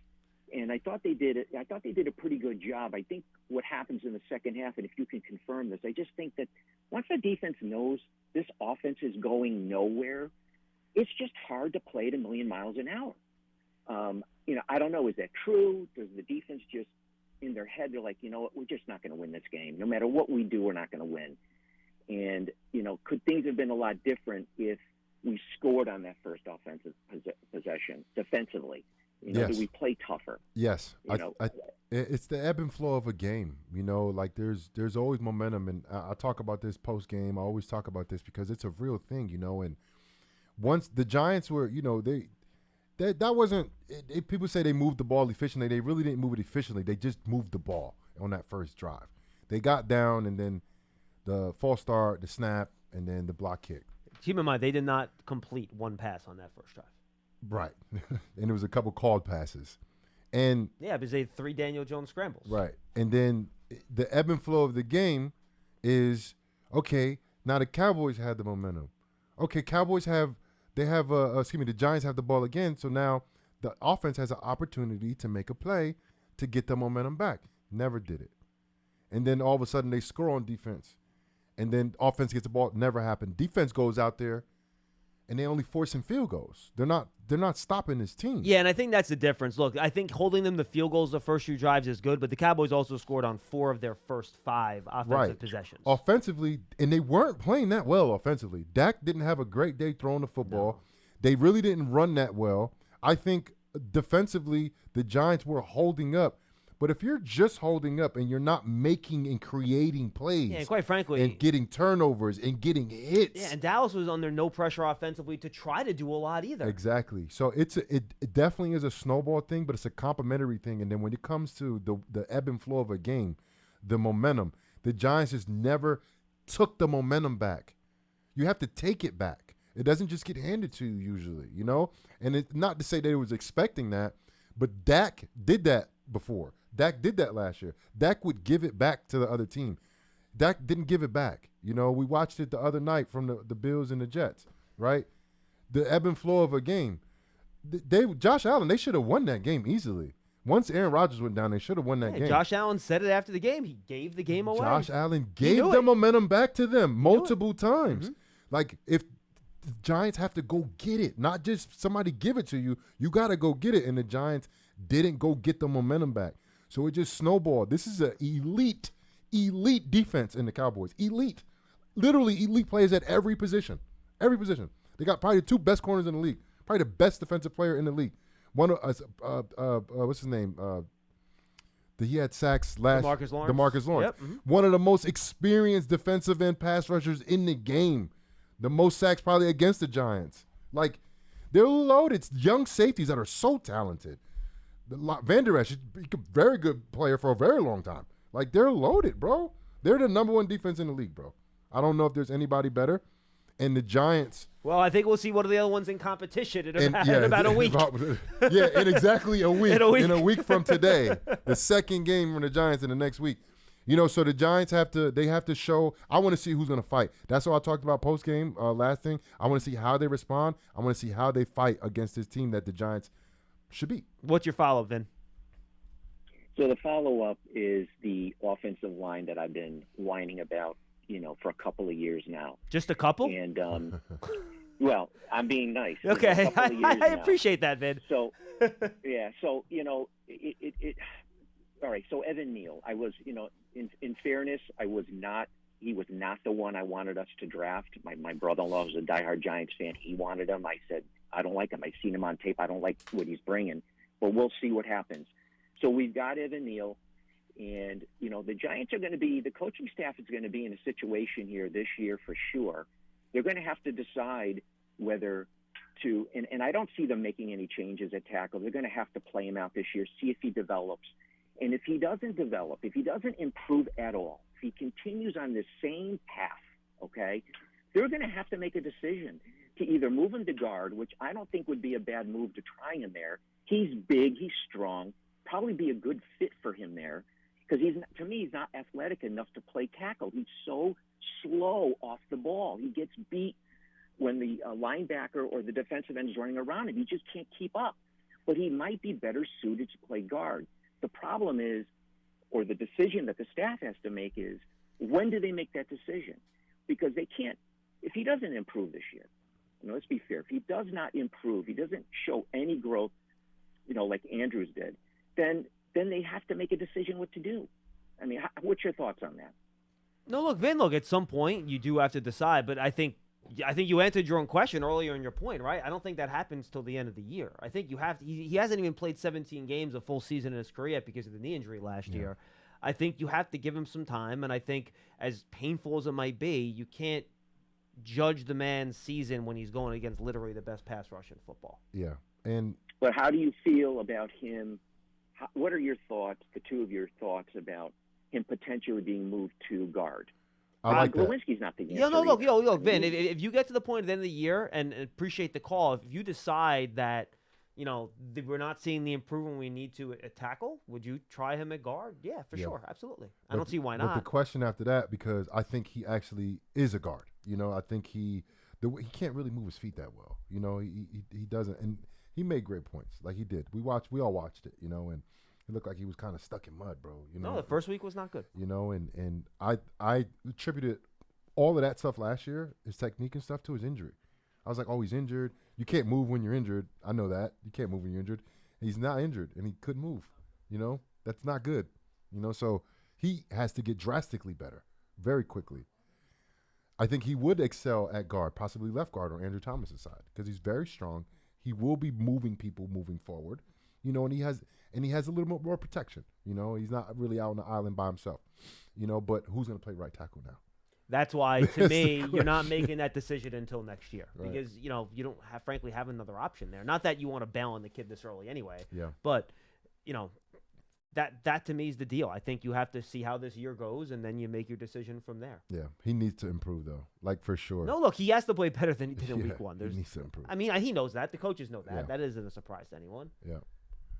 Speaker 4: And I thought they did it. I thought they did a pretty good job. I think what happens in the second half, and if you can confirm this, I just think that once the defense knows this offense is going nowhere, it's just hard to play at 1,000,000 miles an hour. I don't know. Is that true? Does the defense just, in their head, they're like, what, we're just not going to win this game. No matter what we do, we're not going to win. And, could things have been a lot different if we scored on that first offensive possession defensively?
Speaker 2: Yes.
Speaker 4: Do we play tougher?
Speaker 2: Yes. It's the ebb and flow of a game. Like there's always momentum. And I talk about this post game. I always talk about this because it's a real thing, and once the Giants were, that wasn't – people say they moved the ball efficiently. They really didn't move it efficiently. They just moved the ball on that first drive. They got down, and then the false start, the snap, and then the block kick.
Speaker 1: Keep in mind, they did not complete one pass on that first drive.
Speaker 2: Right. And there was a couple called passes. And
Speaker 1: yeah, because they had 3 Daniel Jones scrambles.
Speaker 2: Right. And then the ebb and flow of the game is, okay, now the Cowboys had the momentum. Okay, the Giants have the ball again, so now the offense has an opportunity to make a play to get the momentum back. Never did it. And then all of a sudden they score on defense. And then offense gets the ball. Never happened. Defense goes out there, and they only forcing field goals. They're not stopping this team.
Speaker 1: Yeah, and I think that's the difference. Look, I think holding them to field goals the first few drives is good, but the Cowboys also scored on 4 of their first 5 offensive possessions.
Speaker 2: Offensively, and they weren't playing that well offensively. Dak didn't have a great day throwing the football.
Speaker 1: No.
Speaker 2: They really didn't run that well. I think defensively, the Giants were holding up, But if you're just holding up and you're not making and creating plays,
Speaker 1: Yeah, and quite frankly,
Speaker 2: and getting turnovers and getting hits.
Speaker 1: Yeah, and Dallas was under no pressure offensively to try to do a lot either.
Speaker 2: Exactly. So it definitely is a snowball thing, but it's a complementary thing. And then when it comes to the ebb and flow of a game, the momentum, the Giants just never took the momentum back. You have to take it back. It doesn't just get handed to you usually, you know? And it's not to say they was expecting that, but Dak did that before. Dak did that last year. Dak would give it back to the other team. Dak didn't give it back. You know, we watched it the other night from the Bills and the Jets, right? The ebb and flow of a game. Josh Allen, they should have won that game easily. Once Aaron Rodgers went down, they should have won that game.
Speaker 1: Josh Allen said it after the game. He gave the game away.
Speaker 2: Josh Allen gave the momentum back to them multiple times.
Speaker 1: Mm-hmm.
Speaker 2: Like, if the Giants have to go get it, not just somebody give it to you. You got to go get it, and the Giants didn't go get the momentum back. So it just snowballed. This is an elite defense in the Cowboys. Elite. Literally elite players at every position. Every position. They got probably the 2 best corners in the league. Probably the best defensive player in the league. One what's his name? He had sacks last.
Speaker 1: DeMarcus Lawrence.
Speaker 2: DeMarcus Lawrence.
Speaker 1: Yep. Mm-hmm.
Speaker 2: One of the most experienced defensive end pass rushers in the game. The most sacks probably against the Giants. Like, they're loaded. It's young safeties that are so talented. Van Der Esch, a very good player for a very long time. Like, they're loaded, bro. They're the number 1 defense in the league, bro. I don't know if there's anybody better. And the Giants.
Speaker 1: Well, I think we'll see one of the other ones in competition in about a week.
Speaker 2: In exactly a week.
Speaker 1: In
Speaker 2: a week from today. The second game from the Giants in the next week. You know, so the Giants have to show. I want to see who's going to fight. That's what I talked about post game. Last thing, I want to see how they respond. I want to see how they fight against this team that the Giants should beat.
Speaker 1: What's your follow-up, Vin?
Speaker 4: So the follow-up is the offensive line that I've been whining about, for a couple of years now.
Speaker 1: Just a couple?
Speaker 4: And well, I'm being nice.
Speaker 1: Okay, I appreciate that, Vin.
Speaker 4: So yeah, so all right. So Evan Neal, I was, in fairness, he was not the one I wanted us to draft. My brother-in-law was a diehard Giants fan. He wanted him. I said, I don't like him. I've seen him on tape. I don't like what he's bringing. But we'll see what happens. So we've got Evan Neal, and, the Giants are going to be – the coaching staff is going to be in a situation here this year for sure. They're going to have to decide whether to – and I don't see them making any changes at tackle. They're going to have to play him out this year, see if he develops. And if he doesn't develop, if he doesn't improve at all, if he continues on this same path, okay, they're going to have to make a decision to either move him to guard, which I don't think would be a bad move to try him there. He's big, he's strong, probably be a good fit for him there because to me, he's not athletic enough to play tackle. He's so slow off the ball. He gets beat when the linebacker or the defensive end is running around him. He just can't keep up. But he might be better suited to play guard. The problem is, or the decision that the staff has to make is, when do they make that decision? Because they can't, if he doesn't improve this year, let's be fair, if he does not improve, he doesn't show any growth, like Andrews did, then they have to make a decision what to do. I mean, what's your thoughts on that?
Speaker 1: No, look, Vin, at some point you do have to decide, but I think you answered your own question earlier in your point, right? I don't think that happens till the end of the year. I think you have to. He hasn't even played 17 games a full season in his career yet because of the knee injury last year. I think you have to give him some time, and I think as painful as it might be, you can't judge the man's season when he's going against literally the best pass rush in football.
Speaker 2: Yeah,
Speaker 4: but how do you feel about him? What are your thoughts, the two of your thoughts about him potentially being moved to guard?
Speaker 2: I like that.
Speaker 4: Lewinsky's not the answer.
Speaker 1: Yeah, no, look, Vin, if you get to the point at the end of the year and appreciate the call, if you decide that, we're not seeing the improvement we need to at tackle, would you try him at guard? Yeah, for sure. Absolutely. I don't see why not.
Speaker 2: But the question after that, because I think he actually is a guard. I think he can't really move his feet that well. He doesn't. And he made great points. Like he did. We all watched it, and it looked like he was kind of stuck in mud, bro.
Speaker 1: No, the first week was not good.
Speaker 2: And I attributed all of that stuff last year, his technique and stuff, to his injury. I was like, oh, he's injured. You can't move when you're injured. I know that. You can't move when you're injured. He's not injured, and he couldn't move. That's not good. So he has to get drastically better very quickly. I think he would excel at guard, possibly left guard on Andrew Thomas's side, because he's very strong. He will be moving people moving forward. you know, and he has a little more protection. You know, he's not really out on the island by himself. You know, but who's going to play right tackle now?
Speaker 1: That's why, to me, you're not
Speaker 2: question.
Speaker 1: making that decision until next year
Speaker 2: Right.
Speaker 1: because, you know, you don't frankly have another option there. Not that you want to bail on the kid this early anyway.
Speaker 2: Yeah.
Speaker 1: But, you know, that to me is the deal. I think you have to see how this year goes, and then you make your decision from there.
Speaker 2: Yeah, he needs to improve though, like for sure.
Speaker 1: No, look, he has to play better than he did in
Speaker 2: Yeah,
Speaker 1: week one.
Speaker 2: he needs to improve.
Speaker 1: I mean, he knows that. The coaches know that.
Speaker 2: Yeah.
Speaker 1: That isn't a surprise to anyone.
Speaker 2: Yeah.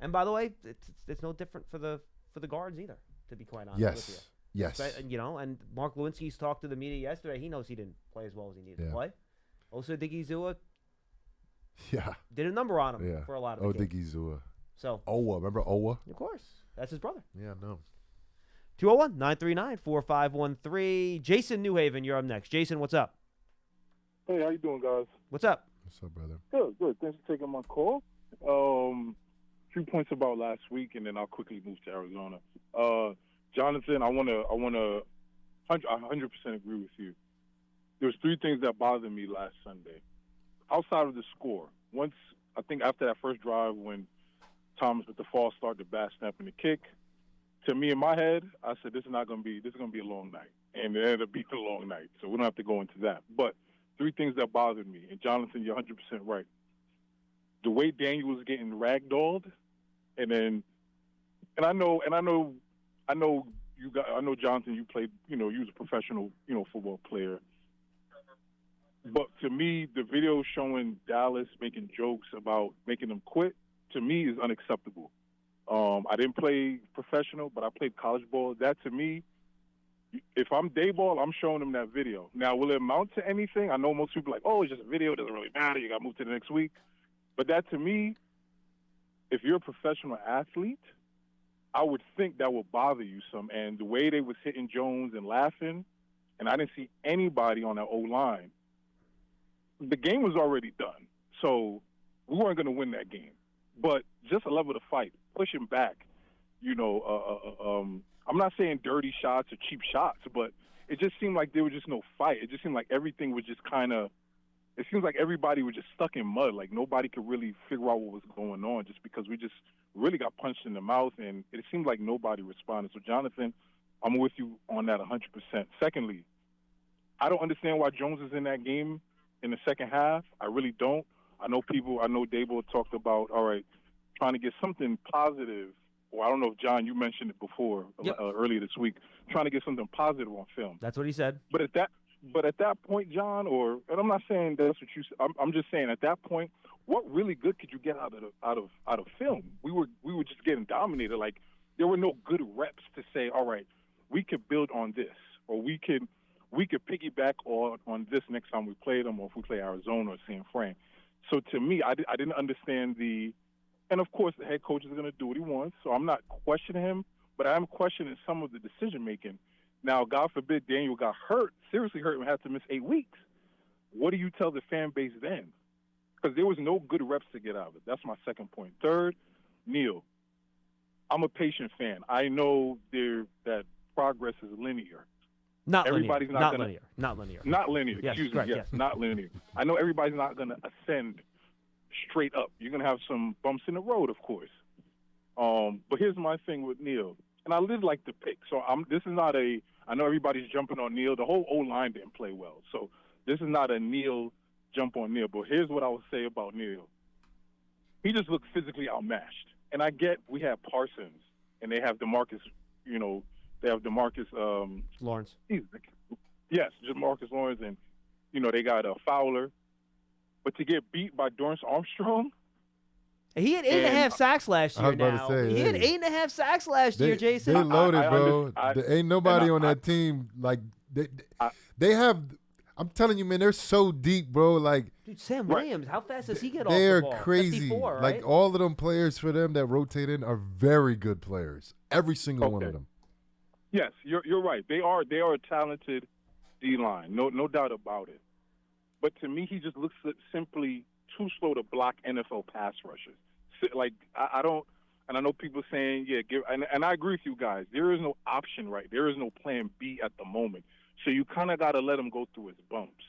Speaker 1: And by the way, it's no different for the guards either, to be quite honest with you.
Speaker 2: Yes.
Speaker 1: But, you know, and Mark Lewinsky's talked to the media yesterday. He knows he didn't play as well as he needed to play. Also, Diggy
Speaker 2: Yeah.
Speaker 1: did a number on him for a lot of the game.
Speaker 2: Diggy Zua.
Speaker 1: So
Speaker 2: Owa, remember Owa?
Speaker 1: of course, that's his brother.
Speaker 2: Yeah, no.
Speaker 1: 201-939-4513. Jason Newhaven, you're up next. Jason, what's up?
Speaker 5: Hey, how you doing, guys?
Speaker 1: What's up?
Speaker 2: What's up, brother?
Speaker 5: Good. Thanks for taking my call. Few points about last week, and then I'll quickly move to Arizona. Jonathan, I want to 100% agree with you. There's three things that bothered me last Sunday. Outside of the score, once I think after that first drive when Thomas with the false start, the bad snap, and the kick, to me in my head, I said this is going to be a long night, and it ended up being a long night. So we don't have to go into that. But three things that bothered me, and Jonathan, you're 100% right. The way Daniel was getting ragdolled, and I know Jonathan, you played, you was a professional, football player. But to me, the video showing Dallas making jokes about making them quit, to me, is unacceptable. I didn't play professional, but I played college ball. That, to me, if I'm Dayball, I'm showing them that video. Now, will it amount to anything? I know most people are like, oh, it's just a video. It doesn't really matter. You got to move to the next week. But that, to me, if you're a professional athlete, I would think that would bother you some. And the way they was hitting Jones and laughing, and I didn't see anybody on that O-line, the game was already done. So we weren't going to win that game. But just a level of fight, pushing back, I'm not saying dirty shots or cheap shots, but it just seemed like there was just no fight. It just seemed like everything was just kind of – it seems like everybody was just stuck in mud. Like nobody could really figure out what was going on just because we just really got punched in the mouth, and it seemed like nobody responded. So, Jonathan, I'm with you on that 100%. Secondly, I don't understand why Jones is in that game in the second half. I really don't. I know Dable talked about, all right, trying to get something positive, or I don't know if, John, you mentioned it before, earlier this week, trying to get something positive on film.
Speaker 1: That's what he said.
Speaker 5: But at that point, John, and I'm not saying that's what you said. I'm just saying at that point, what really good could you get out of film? We were just getting dominated. Like there were no good reps to say, all right, we could build on this, or we could piggyback on this next time we play them, or if we play Arizona or San Fran. So to me, I didn't understand and of course the head coach is going to do what he wants. So I'm not questioning him, but I am questioning some of the decision making. Now, God forbid Daniel got seriously hurt, and had to miss 8 weeks. What do you tell the fan base then? Because there was no good reps to get out of it. That's my second point. Third, Neil, I'm a patient fan. I know that progress is linear.
Speaker 1: Not
Speaker 5: everybody's
Speaker 1: linear.
Speaker 5: Not
Speaker 1: linear. Not linear.
Speaker 5: Not linear.
Speaker 1: Yes,
Speaker 5: Excuse
Speaker 1: correct,
Speaker 5: me. Yes,
Speaker 1: yes.
Speaker 5: not linear. I know everybody's not going to ascend straight up. You're going to have some bumps in the road, of course. But here's my thing with Neil, and I did like the pick. So this is not I know everybody's jumping on Neil. The whole O-line didn't play well. So this is not a Neil jump on Neil. But here's what I would say about Neil. He just looked physically outmatched. And I get we have Parsons, and they have DeMarcus,
Speaker 1: Lawrence.
Speaker 5: Yes, DeMarcus Lawrence, and, they got a Fowler. But to get beat by Dorrance Armstrong?
Speaker 1: He had 8.5 sacks last year. He had 8.5 sacks last year, Jason.
Speaker 2: They loaded, bro. There ain't nobody on that team. Like they have. I'm telling you, man, they're so deep, bro. Like,
Speaker 1: dude, Sam Williams, how fast does he get off the
Speaker 2: they're
Speaker 1: ball?
Speaker 2: crazy.
Speaker 1: 54, right?
Speaker 2: Like all of them players for them that rotate in are very good players. Every single one of them.
Speaker 5: Yes, you're right. They are a talented D-line, no doubt about it. But to me, he just looks simply too slow to block NFL pass rushers. Like I don't, and I know people saying, and I agree with you guys. There is no option, right? There is no plan B at the moment. So you kind of got to let him go through his bumps.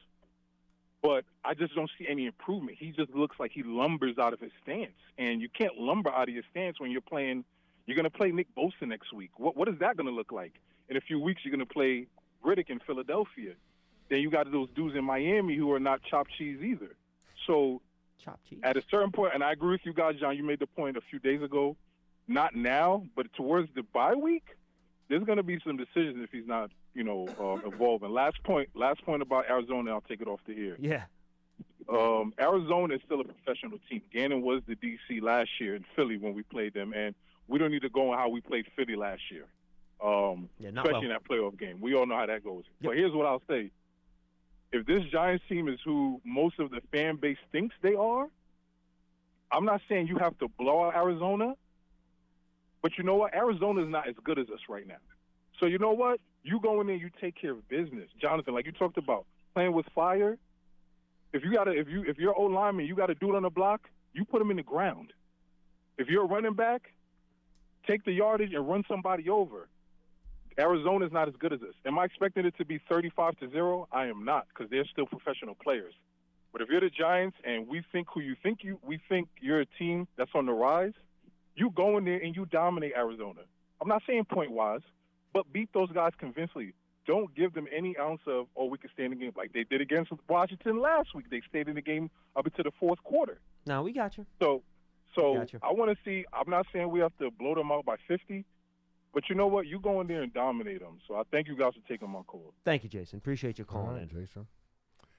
Speaker 5: but I just don't see any improvement. He just looks like he lumbers out of his stance, and you can't lumber out of your stance when you're playing. You're going to play Nick Bosa next week. What is that going to look like? In a few weeks, you're going to play Riddick in Philadelphia. Then you got those dudes in Miami who are not chopped cheese either. So
Speaker 1: Chopped cheese.
Speaker 5: at a certain point, and I agree with you guys, John, you made the point a few days ago, not now, but towards the bye week, there's going to be some decisions if he's not, evolving. Last point about Arizona, I'll take it off the air.
Speaker 1: Yeah.
Speaker 5: Arizona is still a professional team. Gannon was the DC last year in Philly when we played them, and we don't need to go on how we played Philly last year, especially in that playoff game. We all know how that goes.
Speaker 1: Yep.
Speaker 5: But here's what I'll say. If this Giants team is who most of the fan base thinks they are, I'm not saying you have to blow out Arizona, but you know what? Arizona's not as good as us right now. So you know what? You go in there, you take care of business. Jonathan, like you talked about, playing with fire. If you're O lineman, you got to do it on the block, you put them in the ground. If you're a running back, take the yardage and run somebody over. Arizona's not as good as us. Am I expecting it to be 35-0? I am not, because they're still professional players. But if you're the Giants and we think you're a team that's on the rise, you go in there and you dominate Arizona. I'm not saying point-wise, but beat those guys convincingly. Don't give them any ounce of, we can stay in the game like they did against Washington last week. They stayed in the game up into the fourth quarter.
Speaker 1: No, we got you.
Speaker 5: So
Speaker 1: Gotcha.
Speaker 5: I want to see. I'm not saying we have to blow them out by 50, but you know what? You go in there and dominate them. So I thank you guys for taking my call.
Speaker 1: Thank you, Jason. Appreciate you
Speaker 2: All
Speaker 1: calling
Speaker 2: right,
Speaker 1: in.
Speaker 2: Jason.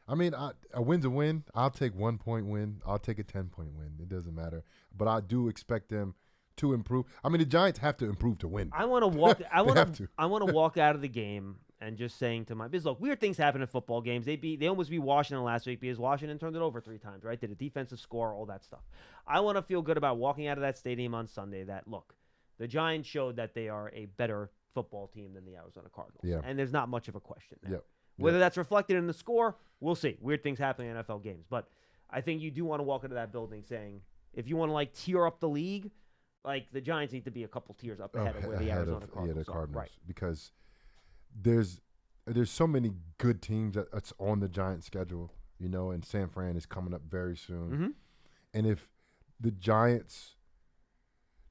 Speaker 2: I mean, a win's a win. I'll take 1 point win. I'll take a 10-point win. It doesn't matter. But I do expect them to improve. I mean, the Giants have to improve to win.
Speaker 1: I want to walk. I
Speaker 2: have to.
Speaker 1: want to walk out of the game and just saying to because look, weird things happen in football games. They almost beat Washington last week because Washington turned it over 3 times, right? Did a defensive score, all that stuff. I want to feel good about walking out of that stadium on Sunday that, look, the Giants showed that they are a better football team than the Arizona Cardinals.
Speaker 2: Yeah.
Speaker 1: And there's not much of a question there.
Speaker 2: Yep.
Speaker 1: Whether that's reflected in the score, we'll see. Weird things happen in NFL games. But I think you do want to walk into that building saying, if you want to, tear up the league, the Giants need to be a couple tiers up ahead of where the Arizona Cardinals are. Right.
Speaker 2: Because there's so many good teams that's on the Giants schedule, and San Fran is coming up very soon.
Speaker 1: Mm-hmm.
Speaker 2: And if the Giants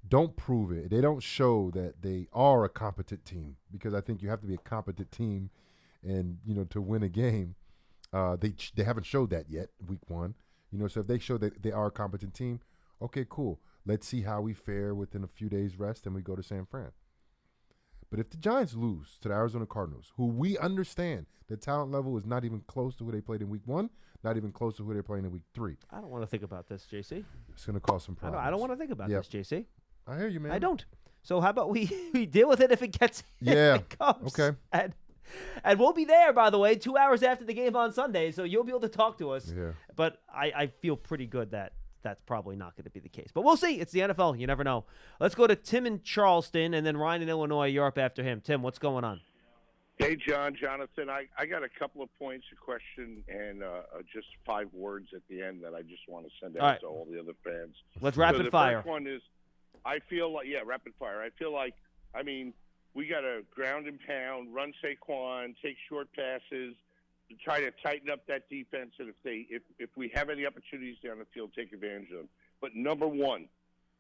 Speaker 2: don't prove it, they don't show that they are a competent team, because I think you have to be a competent team and, to win a game. They haven't showed that yet, week 1. So if they show that they are a competent team, okay, cool. Let's see how we fare within a few days rest, and we go to San Fran. But if the Giants lose to the Arizona Cardinals, who we understand the talent level is not even close to who they played in week 1, not even close to who they're playing in week 3.
Speaker 1: I don't want to think about this, JC.
Speaker 2: It's going to cause some problems.
Speaker 1: I don't want to think about this, JC.
Speaker 2: I hear you, man.
Speaker 1: I don't. So how about we deal with it if it gets
Speaker 2: yeah.
Speaker 1: if it comes.
Speaker 2: Okay.
Speaker 1: And we'll be there, by the way, 2 hours after the game on Sunday, so you'll be able to talk to us.
Speaker 2: Yeah.
Speaker 1: But I feel pretty good that that's probably not going to be the case. But we'll see. It's the NFL. You never know. Let's go to Tim in Charleston, and then Ryan in Illinois. You're up after him. Tim, what's going on?
Speaker 6: Hey, Jonathan. I got a couple of points, a question, and just 5 words at the end that I just want to send out to all the other fans.
Speaker 1: Let's rapid fire.
Speaker 6: The first one is, I feel like, rapid fire. I feel like, we got to ground and pound, run Saquon, take short passes, to try to tighten up that defense, and if we have any opportunities down the field, take advantage of them. But number one,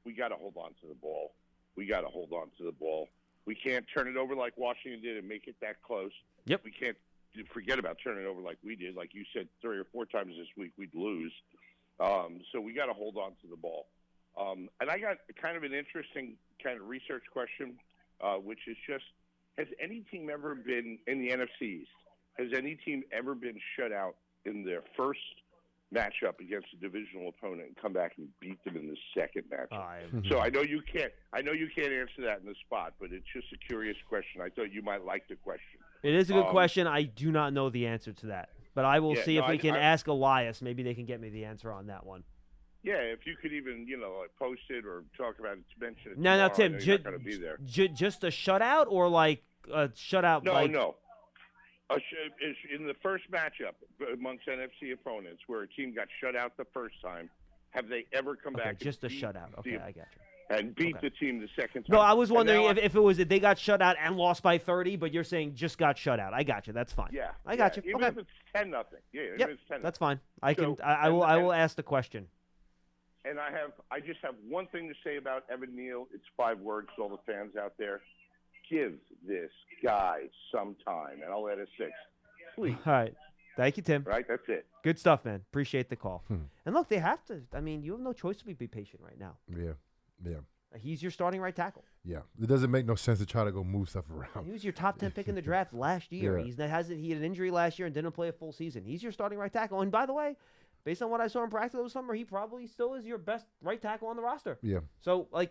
Speaker 6: we got to hold on to the ball. We got to hold on to the ball. We can't turn it over like Washington did and make it that close.
Speaker 1: Yep.
Speaker 6: We can't forget about turning it over like we did. Like you said, 3 or 4 times this week, we'd lose. So we got to hold on to the ball. And I got kind of an interesting kind of research question, which is just, has any team ever been in the NFC East? Has any team ever been shut out in their first matchup against a divisional opponent and come back and beat them in the second matchup? So I know you can't answer that in the spot, but it's just a curious question. I thought you might like the question.
Speaker 1: It is a good question. I do not know the answer to that, but I will see if we can ask Elias. Maybe they can get me the answer on that one.
Speaker 6: Yeah, if you could even, post it or talk about it, mention it.
Speaker 1: No, Tim,
Speaker 6: you're not going to be there.
Speaker 1: Just a shutout or like a shutout?
Speaker 6: No. In the first matchup amongst NFC opponents where a team got shut out the first time, have they ever come back?
Speaker 1: Just a shutout. Okay, I got you.
Speaker 6: and beat the team the second time.
Speaker 1: No, I was wondering
Speaker 6: And now
Speaker 1: if it was that they got shut out and lost by 30, but you're saying just got shut out. I got you. That's fine.
Speaker 6: Yeah,
Speaker 1: I got you.
Speaker 6: Even
Speaker 1: Okay.
Speaker 6: if it's 10-0. Yeah, even
Speaker 1: Yep,
Speaker 6: if it's 10-0.
Speaker 1: that's fine. I
Speaker 6: So,
Speaker 1: will ask the question.
Speaker 6: And I just have one thing to say about Evan Neal. It's 5 words to all the fans out there. Give this guy some time, and I'll add a 6th. Please.
Speaker 1: All right. Thank you, Tim.
Speaker 6: Right? That's it.
Speaker 1: Good stuff, man. Appreciate the call. And look, they have to. I mean, you have no choice but be patient right now.
Speaker 2: Yeah.
Speaker 1: He's your starting right tackle.
Speaker 2: Yeah. It doesn't make no sense to try to go move stuff around.
Speaker 1: He was your top 10 pick in the draft last year.
Speaker 2: Yeah.
Speaker 1: He had an injury last year and didn't play a full season. He's your starting right tackle. And by the way, based on what I saw in practice over summer, he probably still is your best right tackle on the roster.
Speaker 2: Yeah.
Speaker 1: So, I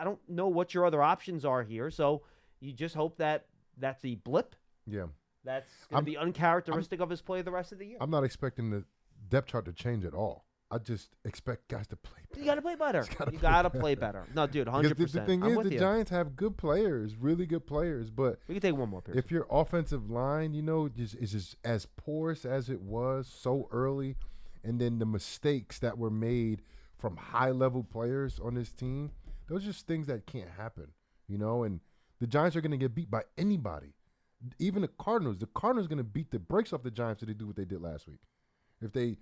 Speaker 1: don't know what your other options are here. So you just hope that that's a blip.
Speaker 2: Yeah.
Speaker 1: That's going to be uncharacteristic of his play the rest of the year.
Speaker 2: I'm not expecting the depth chart to change at all. I just expect guys to play better.
Speaker 1: You got to play better. You got to play better. No, dude, 100%.
Speaker 2: Because the thing is, the Giants have good players, really good players. But
Speaker 1: we can take one more, Pierce.
Speaker 2: if your offensive line, is just as porous as it was so early, and then the mistakes that were made from high-level players on this team, those are just things that can't happen, and the Giants are going to get beat by anybody. Even the Cardinals. The Cardinals are going to beat the brakes off the Giants if they do what they did last week. If they,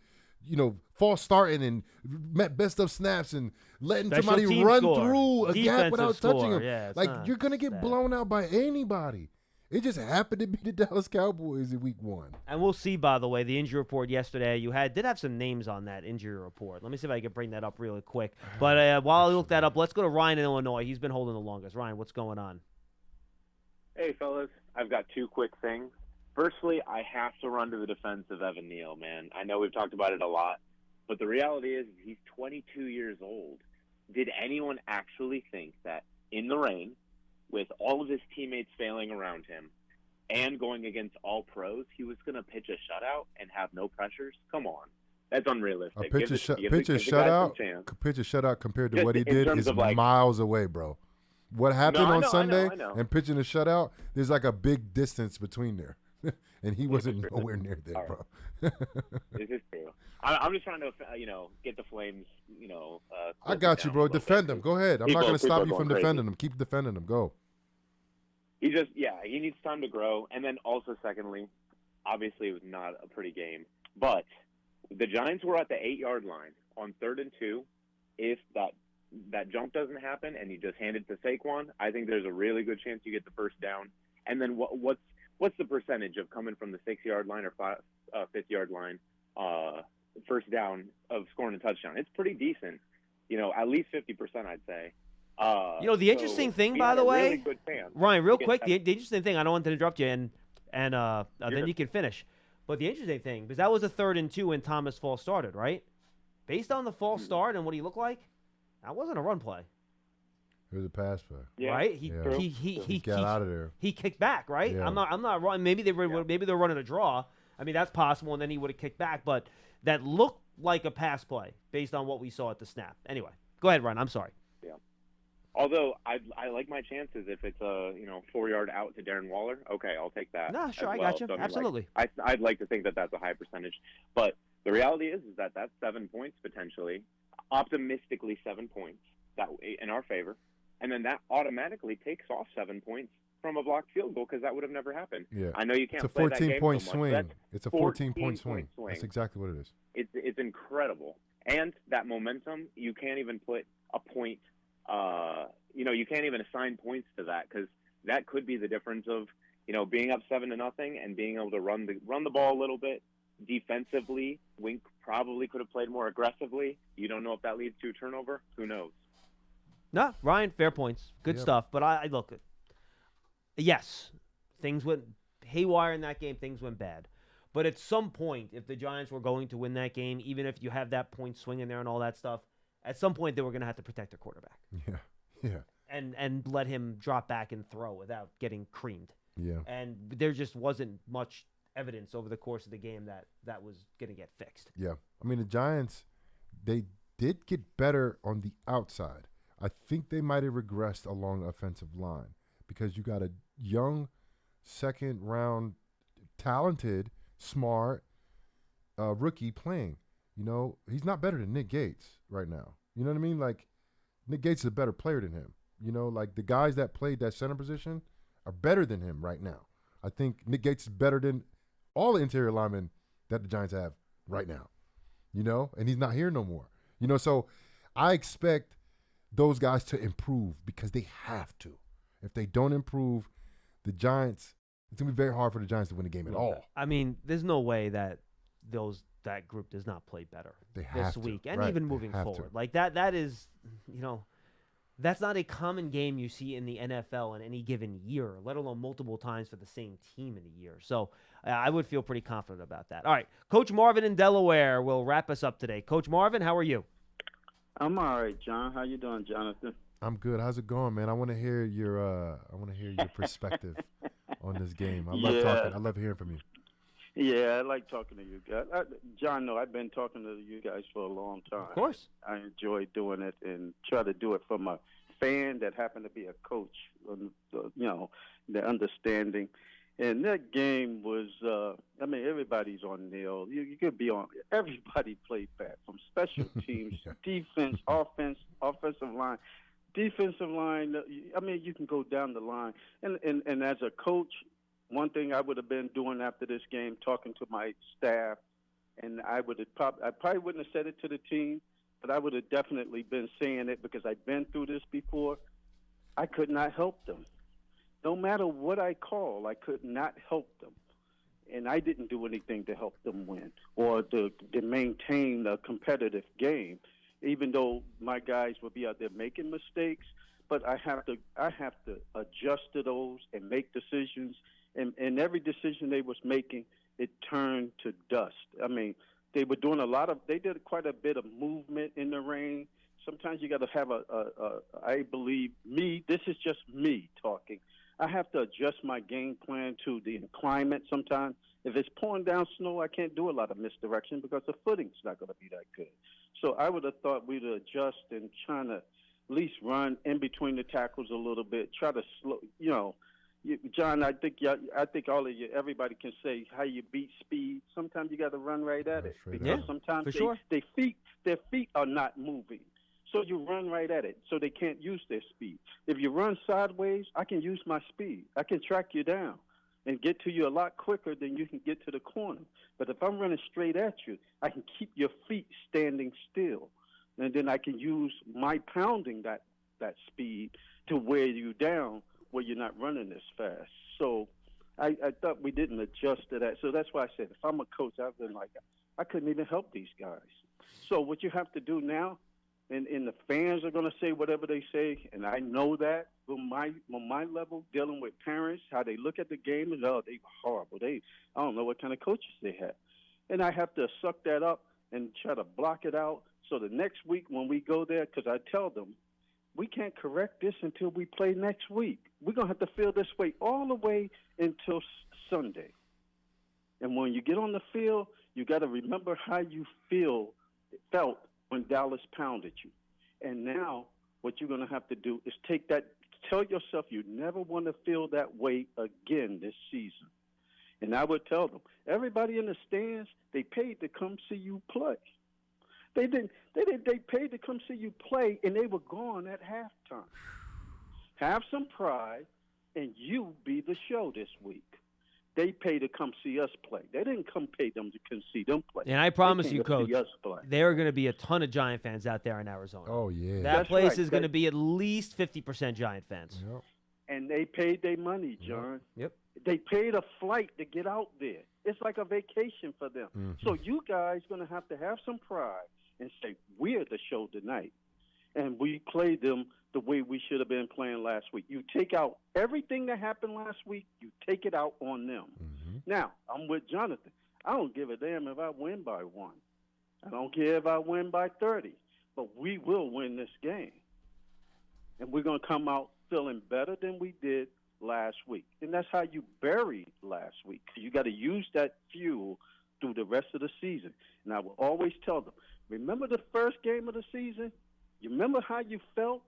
Speaker 2: false starting and met best of snaps and letting
Speaker 1: Special
Speaker 2: somebody
Speaker 1: team
Speaker 2: run
Speaker 1: score.
Speaker 2: through a gap
Speaker 1: Defensive
Speaker 2: without
Speaker 1: score.
Speaker 2: touching them.
Speaker 1: Yeah, it's
Speaker 2: like,
Speaker 1: not
Speaker 2: you're going to get
Speaker 1: bad.
Speaker 2: blown out by anybody. It just happened to be the Dallas Cowboys in week 1.
Speaker 1: And we'll see, by the way, the injury report yesterday. You did have some names on that injury report. Let me see if I can bring that up really quick. But while I look that up, let's go to Ryan in Illinois. He's been holding the longest. Ryan, what's going on?
Speaker 7: Hey, fellas. I've got 2 quick things. Firstly, I have to run to the defense of Evan Neal, man. I know we've talked about it a lot, but the reality is he's 22 years old. Did anyone actually think that in the rain, with all of his teammates failing around him and going against all pros, he was going to pitch a shutout and have no pressures? Come on. That's unrealistic.
Speaker 2: Pitch a shutout compared to
Speaker 7: Just
Speaker 2: what he
Speaker 7: in
Speaker 2: did
Speaker 7: terms
Speaker 2: is
Speaker 7: of, like-
Speaker 2: miles away, bro. What happened
Speaker 7: I
Speaker 2: on
Speaker 7: know,
Speaker 2: Sunday
Speaker 7: I know.
Speaker 2: and pitching a shutout, there's like a big distance between there. And he wasn't nowhere near there,
Speaker 7: All
Speaker 2: bro.
Speaker 7: This is true. I'm just trying to, get the Flames,
Speaker 2: I got you, bro. Defend him. Go ahead. I'm not going to stop you from defending him. Keep defending him. Go.
Speaker 7: He needs time to grow. And then also, secondly, obviously it was not a pretty game, but the Giants were at the 8-yard line on 3rd and 2. If that jump doesn't happen and you just hand it to Saquon, I think there's a really good chance you get the first down. And then what's the percentage of coming from the 6-yard line or 5th-yard line, first down of scoring a touchdown? It's pretty decent. At least 50%, I'd say.
Speaker 1: The interesting thing, by the way,
Speaker 7: really good chance
Speaker 1: Ryan, real
Speaker 7: to get
Speaker 1: quick,
Speaker 7: that-
Speaker 1: the interesting thing, I don't want to interrupt you, and then you can finish. But the interesting thing, because that was a 3rd and 2 when Thomas Falls started, right? Based on the false start and what he looked like, that wasn't a run play.
Speaker 2: It was a pass play.
Speaker 7: Yeah,
Speaker 1: right?
Speaker 2: Yeah.
Speaker 1: He
Speaker 2: got out of there.
Speaker 1: He kicked back, right?
Speaker 2: Yeah.
Speaker 1: I'm not wrong. Maybe they're running a draw. I mean, that's possible, and then he would have kicked back. But that looked like a pass play based on what we saw at the snap. Anyway, go ahead, Ryan. I'm sorry.
Speaker 7: Yeah. Although I like my chances if it's a 4-yard out to Darren Waller. Okay, I'll take that.
Speaker 1: No, sure,
Speaker 7: as
Speaker 1: I
Speaker 7: well.
Speaker 1: got you.
Speaker 7: So,
Speaker 1: Absolutely.
Speaker 7: I'd like to think that that's a high percentage, but the reality is that that's 7 points potentially, optimistically 7 points that in our favor, and then that automatically takes off 7 points from a blocked field goal because that would have never happened.
Speaker 2: Yeah.
Speaker 7: I know you can't
Speaker 2: It's a
Speaker 7: play that game
Speaker 2: 14-point
Speaker 7: so much.
Speaker 2: swing.
Speaker 7: That's
Speaker 2: It's a
Speaker 7: 14
Speaker 2: 14-point swing.
Speaker 7: swing.
Speaker 2: That's exactly what it is.
Speaker 7: It's incredible, and that momentum, you can't even put a point. You can't even assign points to that because that could be the difference of being up 7-0 and being able to run the ball a little bit defensively. Wink probably could have played more aggressively. You don't know if that leads to a turnover. Who knows?
Speaker 1: No, Ryan, fair points. Good stuff. But I look, yes, things went haywire in that game. Things went bad. But at some point, if the Giants were going to win that game, even if you have that point swing in there and all that stuff, at some point they were going to have to protect their quarterback.
Speaker 2: Yeah.
Speaker 1: And let him drop back and throw without getting creamed.
Speaker 2: Yeah.
Speaker 1: And there just wasn't much evidence over the course of the game that was going to get fixed.
Speaker 2: Yeah. I mean, the Giants, they did get better on the outside. I think they might have regressed along the offensive line because you got a young, second-round, talented, smart rookie playing. He's not better than Nick Gates right now. You know what I mean? Like, Nick Gates is a better player than him. You know, like the guys that played that center position are better than him right now. I think Nick Gates is better than all the interior linemen that the Giants have right now. You know, and he's not here no more. You know, so I expect those guys to improve because they have to. If they don't improve, the Giants, it's going to be very hard for the Giants to win the game at all.
Speaker 1: I mean, there's no way that that group does not play better this week and even moving forward. Like that is, you know, that's not a common game you see in the NFL in any given year, let alone multiple times for the same team in a year. So I would feel pretty confident about that. All right, Coach Marvin in Delaware will wrap us up today. Coach Marvin, how are you?
Speaker 8: I'm all right, John. How you doing, Jonathan?
Speaker 2: I'm good. How's it going, man? I want to hear your perspective on this game. I love talking. I love hearing from you.
Speaker 8: Yeah, I like talking to you guys. John, no, I've been talking to you guys for a long time.
Speaker 1: Of course.
Speaker 8: I enjoy doing it and try to do it from a fan that happened to be a coach, you know, the understanding. And that game was, I mean, everybody's on nil. You could be on. Everybody played bad, from special teams, defense, offense, offensive line. Defensive line, I mean, you can go down the line. And as a coach, one thing I would have been doing after this game, talking to my staff, and I probably wouldn't have said it to the team, but I would have definitely been saying it because I've been through this before. I could not help them. No matter what I call, I could not help them. And I didn't do anything to help them win or to maintain a competitive game, even though my guys would be out there making mistakes. But I have to adjust to those and make decisions. And every decision they was making, it turned to dust. I mean, they were doing they did quite a bit of movement in the rain. Sometimes you got to have I believe this is just me talking. I have to adjust my game plan to the climate sometimes. If it's pouring down snow, I can't do a lot of misdirection because the footing's not going to be that good. So I would have thought we'd adjust and trying to at least run in between the tackles a little bit, try to slow, you know. John, I think all of you, everybody can say how you beat speed. Sometimes you got to run right at it because sometimes their feet are not moving. So you run right at it, so they can't use their speed. If you run sideways, I can use my speed. I can track you down and get to you a lot quicker than you can get to the corner. But if I'm running straight at you, I can keep your feet standing still, and then I can use my pounding that speed to wear you down where you're not running as fast. So I thought we didn't adjust to that. So that's why I said if I'm a coach, I've been like, I couldn't even help these guys. So what you have to do now, and the fans are going to say whatever they say, and I know that on my level, dealing with parents, how they look at the game, and they were horrible. I don't know what kind of coaches they had. And I have to suck that up and try to block it out. So the next week when we go there, because I tell them, we can't correct this until we play next week. We're going to have to feel this way all the way until Sunday. And when you get on the field, you got to remember how you felt when Dallas pounded you. And now what you're going to have to do is tell yourself you never want to feel that way again this season. And I would tell them, everybody in the stands, they paid to come see you play. They paid to come see you play, and they were gone at halftime. Have some pride, and you be the show this week. They pay to come see us play. They didn't come pay them to come see them play.
Speaker 1: And I promise you, Coach, there are going to be a ton of Giant fans out there in Arizona.
Speaker 2: Oh, yeah.
Speaker 1: That place is going to be at least 50% Giant fans.
Speaker 2: Yep.
Speaker 8: And they paid their money, John.
Speaker 1: Yep.
Speaker 8: They paid a flight to get out there. It's like a vacation for them.
Speaker 2: Mm-hmm.
Speaker 8: So you guys going to have some pride and say, we're the show tonight. And we played them the way we should have been playing last week. You take out everything that happened last week, you take it out on them.
Speaker 2: Mm-hmm.
Speaker 8: Now, I'm with Jonathan. I don't give a damn if I win by 1. I don't care if I win by 30. But we will win this game. And we're going to come out feeling better than we did last week. And that's how you buried last week. You got to use that fuel through the rest of the season. And I will always tell them, remember the first game of the season? You remember how you felt?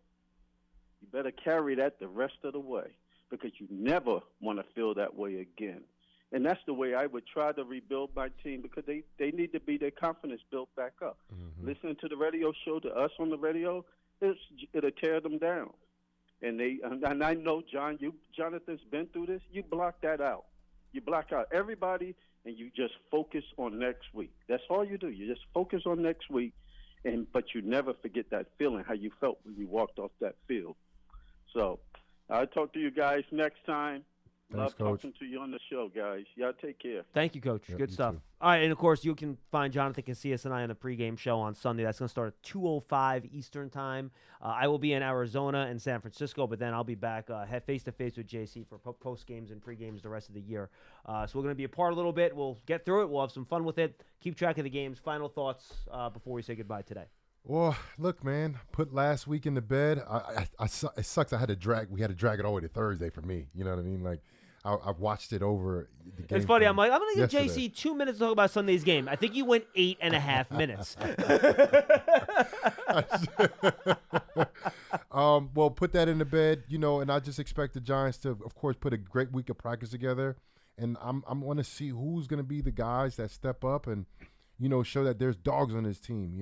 Speaker 8: You better carry that the rest of the way because you never want to feel that way again. And that's the way I would try to rebuild my team because they need to be their confidence built back up.
Speaker 2: Mm-hmm.
Speaker 8: Listening to the radio show, to us on the radio, it'll tear them down. And I know, Jonathan's been through this. You block that out. You block out everybody, and you just focus on next week. That's all you do. You just focus on next week, but you never forget that feeling, how you felt when you walked off that field. So I'll talk to you guys next time.
Speaker 2: Thanks,
Speaker 8: Love
Speaker 2: Coach.
Speaker 8: talking to you on the show, guys. Y'all take care.
Speaker 1: Thank you, Coach.
Speaker 2: Yep,
Speaker 1: Good
Speaker 2: you
Speaker 1: stuff.
Speaker 2: too.
Speaker 1: All right, and of course, you can find Jonathan Casillas and I on the pregame show on Sunday. That's going to start at 2:05 Eastern Time. I will be in Arizona and San Francisco, but then I'll be back face-to-face with JC for post-games and pre-games the rest of the year. So we're going to be apart a little bit. We'll get through it. We'll have some fun with it. Keep track of the games. Final thoughts before we say goodbye today.
Speaker 2: Well, look, man, put last week in the bed. It sucks. We had to drag it all the way to Thursday for me. You know what I mean? Like, I've watched it over. The game
Speaker 1: It's funny. I'm
Speaker 2: from
Speaker 1: going to give
Speaker 2: yesterday.
Speaker 1: JC 2 minutes to talk about Sunday's game. I think you went 8.5 minutes.
Speaker 2: Well, put that in the bed, and I just expect the Giants to, of course, put a great week of practice together. And I'm going to see who's going to be the guys that step up and, show that there's dogs on this team,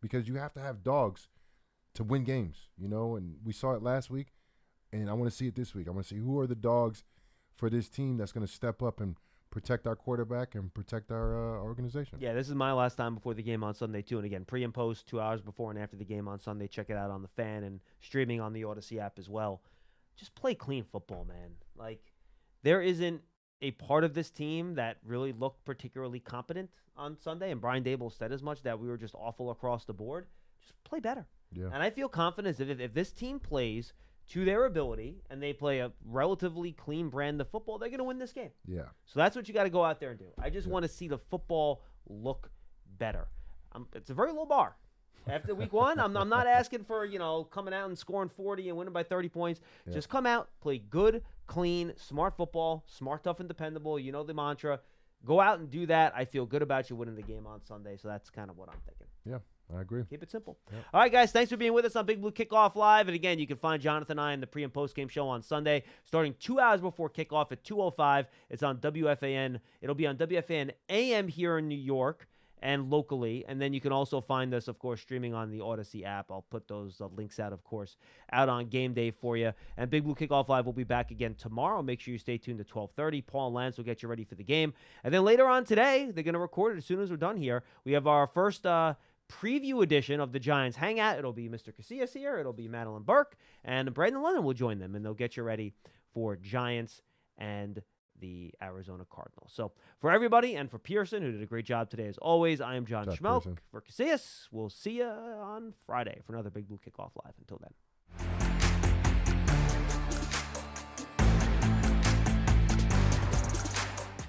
Speaker 2: because you have to have dogs to win games, and we saw it last week, and I want to see it this week. I want to see who are the dogs for this team that's going to step up and protect our quarterback and protect our organization.
Speaker 1: Yeah, this is my last time before the game on Sunday, too. And again, pre and post, 2 hours before and after the game on Sunday. Check it out on the Fan and streaming on the Odyssey app as well. Just play clean football, man. Like, there isn't a part of this team that really looked particularly competent on Sunday, and Brian Dable said as much, that we were just awful across the board. Just play better.
Speaker 2: Yeah.
Speaker 1: And I feel confident that if this team plays to their ability and they play a relatively clean brand of football, they're going to win this game.
Speaker 2: Yeah.
Speaker 1: So that's what you got to go out there and do. I just want to see the football look better. It's a very low bar. After week one, I'm not asking for, coming out and scoring 40 and winning by 30 points.
Speaker 2: Yeah.
Speaker 1: Just come out, play good, clean, smart football, smart, tough, and dependable. You know the mantra. Go out and do that. I feel good about you winning the game on Sunday. So that's kind of what I'm thinking.
Speaker 2: Yeah, I agree.
Speaker 1: Keep it simple.
Speaker 2: Yep.
Speaker 1: All right, guys, thanks for being with us on Big Blue Kickoff Live. And again, you can find Jonathan and I in the pre- and post-game show on Sunday, starting 2 hours before kickoff at 2:05. It's on WFAN. It'll be on WFAN AM here in New York and locally. And then you can also find us, of course, streaming on the Odyssey app. I'll put those links out, of course, out on game day for you. And Big Blue Kickoff Live will be back again tomorrow. Make sure you stay tuned to 12:30. Paul and Lance will get you ready for the game. And then later on today, they're going to record it as soon as we're done here. We have our first preview edition of the Giants Hangout. It'll be Mr. Casillas here. It'll be Madeline Burke. And Brandon Lennon will join them, and they'll get you ready for Giants and the Arizona Cardinals. So for everybody and for Pearson, who did a great job today as always, I am John
Speaker 2: Good job,
Speaker 1: Schmeelk.
Speaker 2: Pearson.
Speaker 1: For Casillas, we'll see you on Friday for another Big Blue Kickoff Live. Until then.